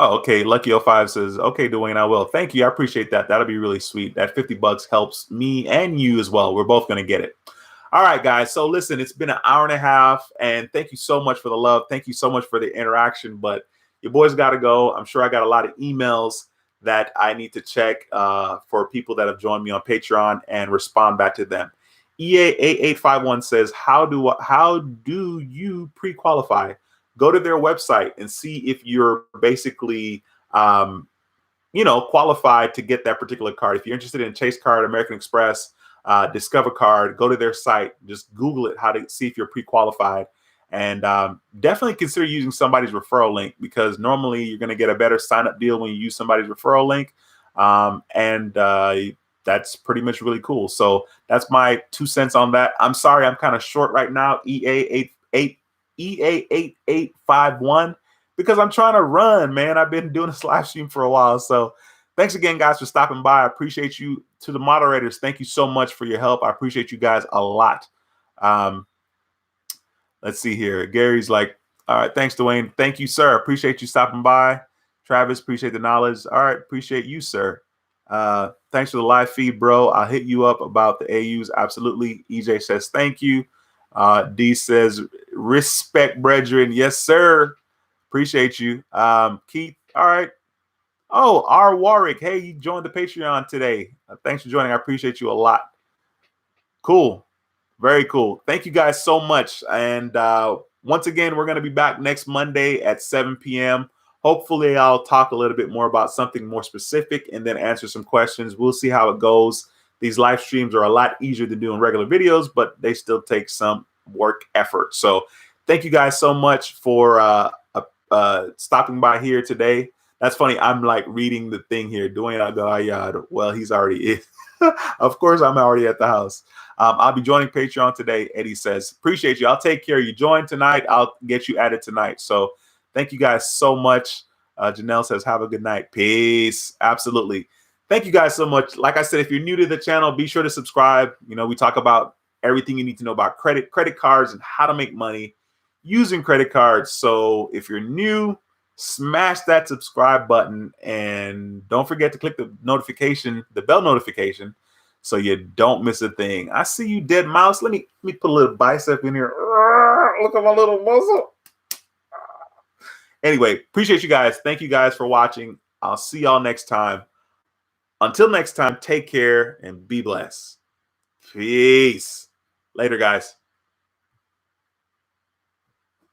S1: Oh, okay. Lucky05 says, okay, Duane, I will. Thank you. I appreciate that. That'll be really sweet. That $50 helps me and you as well. We're both going to get it. All right, guys. So listen, it's been an hour and a half, and thank you so much for the love. Thank you so much for the interaction, but your boys got to go. I'm sure I got a lot of emails that I need to check for people that have joined me on Patreon and respond back to them. EA8851 says, how do you pre-qualify? Go to their website and see if you're basically, qualified to get that particular card. If you're interested in Chase card, American Express, Discover card, go to their site. Just Google it, how to see if you're pre-qualified. And definitely consider using somebody's referral link, because normally you're going to get a better sign-up deal when you use somebody's referral link. That's pretty much really cool. So that's my 2 cents on that. I'm sorry, I'm kind of short right now, EA8851, because I'm trying to run, man. I've been doing this live stream for a while. So thanks again, guys, for stopping by. I appreciate you. To the moderators, thank you so much for your help. I appreciate you guys a lot. Let's see here. Gary's like, all right, thanks, Duane. Thank you, sir. Appreciate you stopping by. Travis, appreciate the knowledge. All right, appreciate you, sir. Thanks for the live feed, bro. I'll hit you up about the AUs. Absolutely. EJ says thank you. D says respect, brethren. Yes, sir. Appreciate you. Keith, all right. Oh, R. Warwick. Hey, you joined the Patreon today. Thanks for joining. I appreciate you a lot. Cool. Very cool. Thank you guys so much. And once again, we're going to be back next Monday at 7 p.m. Hopefully, I'll talk a little bit more about something more specific and then answer some questions. We'll see how it goes. These live streams are a lot easier than doing regular videos, but they still take some work effort. So thank you guys so much for stopping by here today. That's funny. I'm like reading the thing here. Duane, well, he's already in. Of course, I'm already at the house. I'll be joining Patreon today. Eddie says, appreciate you. I'll take care of you. Join tonight. I'll get you added tonight. So thank you guys so much. Janelle says, have a good night. Peace. Absolutely. Thank you guys so much. Like I said, if you're new to the channel, be sure to subscribe. You know, we talk about everything you need to know about credit cards, and how to make money using credit cards. So if you're new, smash that subscribe button, and don't forget to click the bell notification, so you don't miss a thing. I see you, Dead Mouse. Let me put a little bicep in here. Look at my little muscle. Anyway, appreciate you guys. Thank you guys for watching. I'll see y'all next time. Until next time, take care and be blessed. Peace. Later, guys.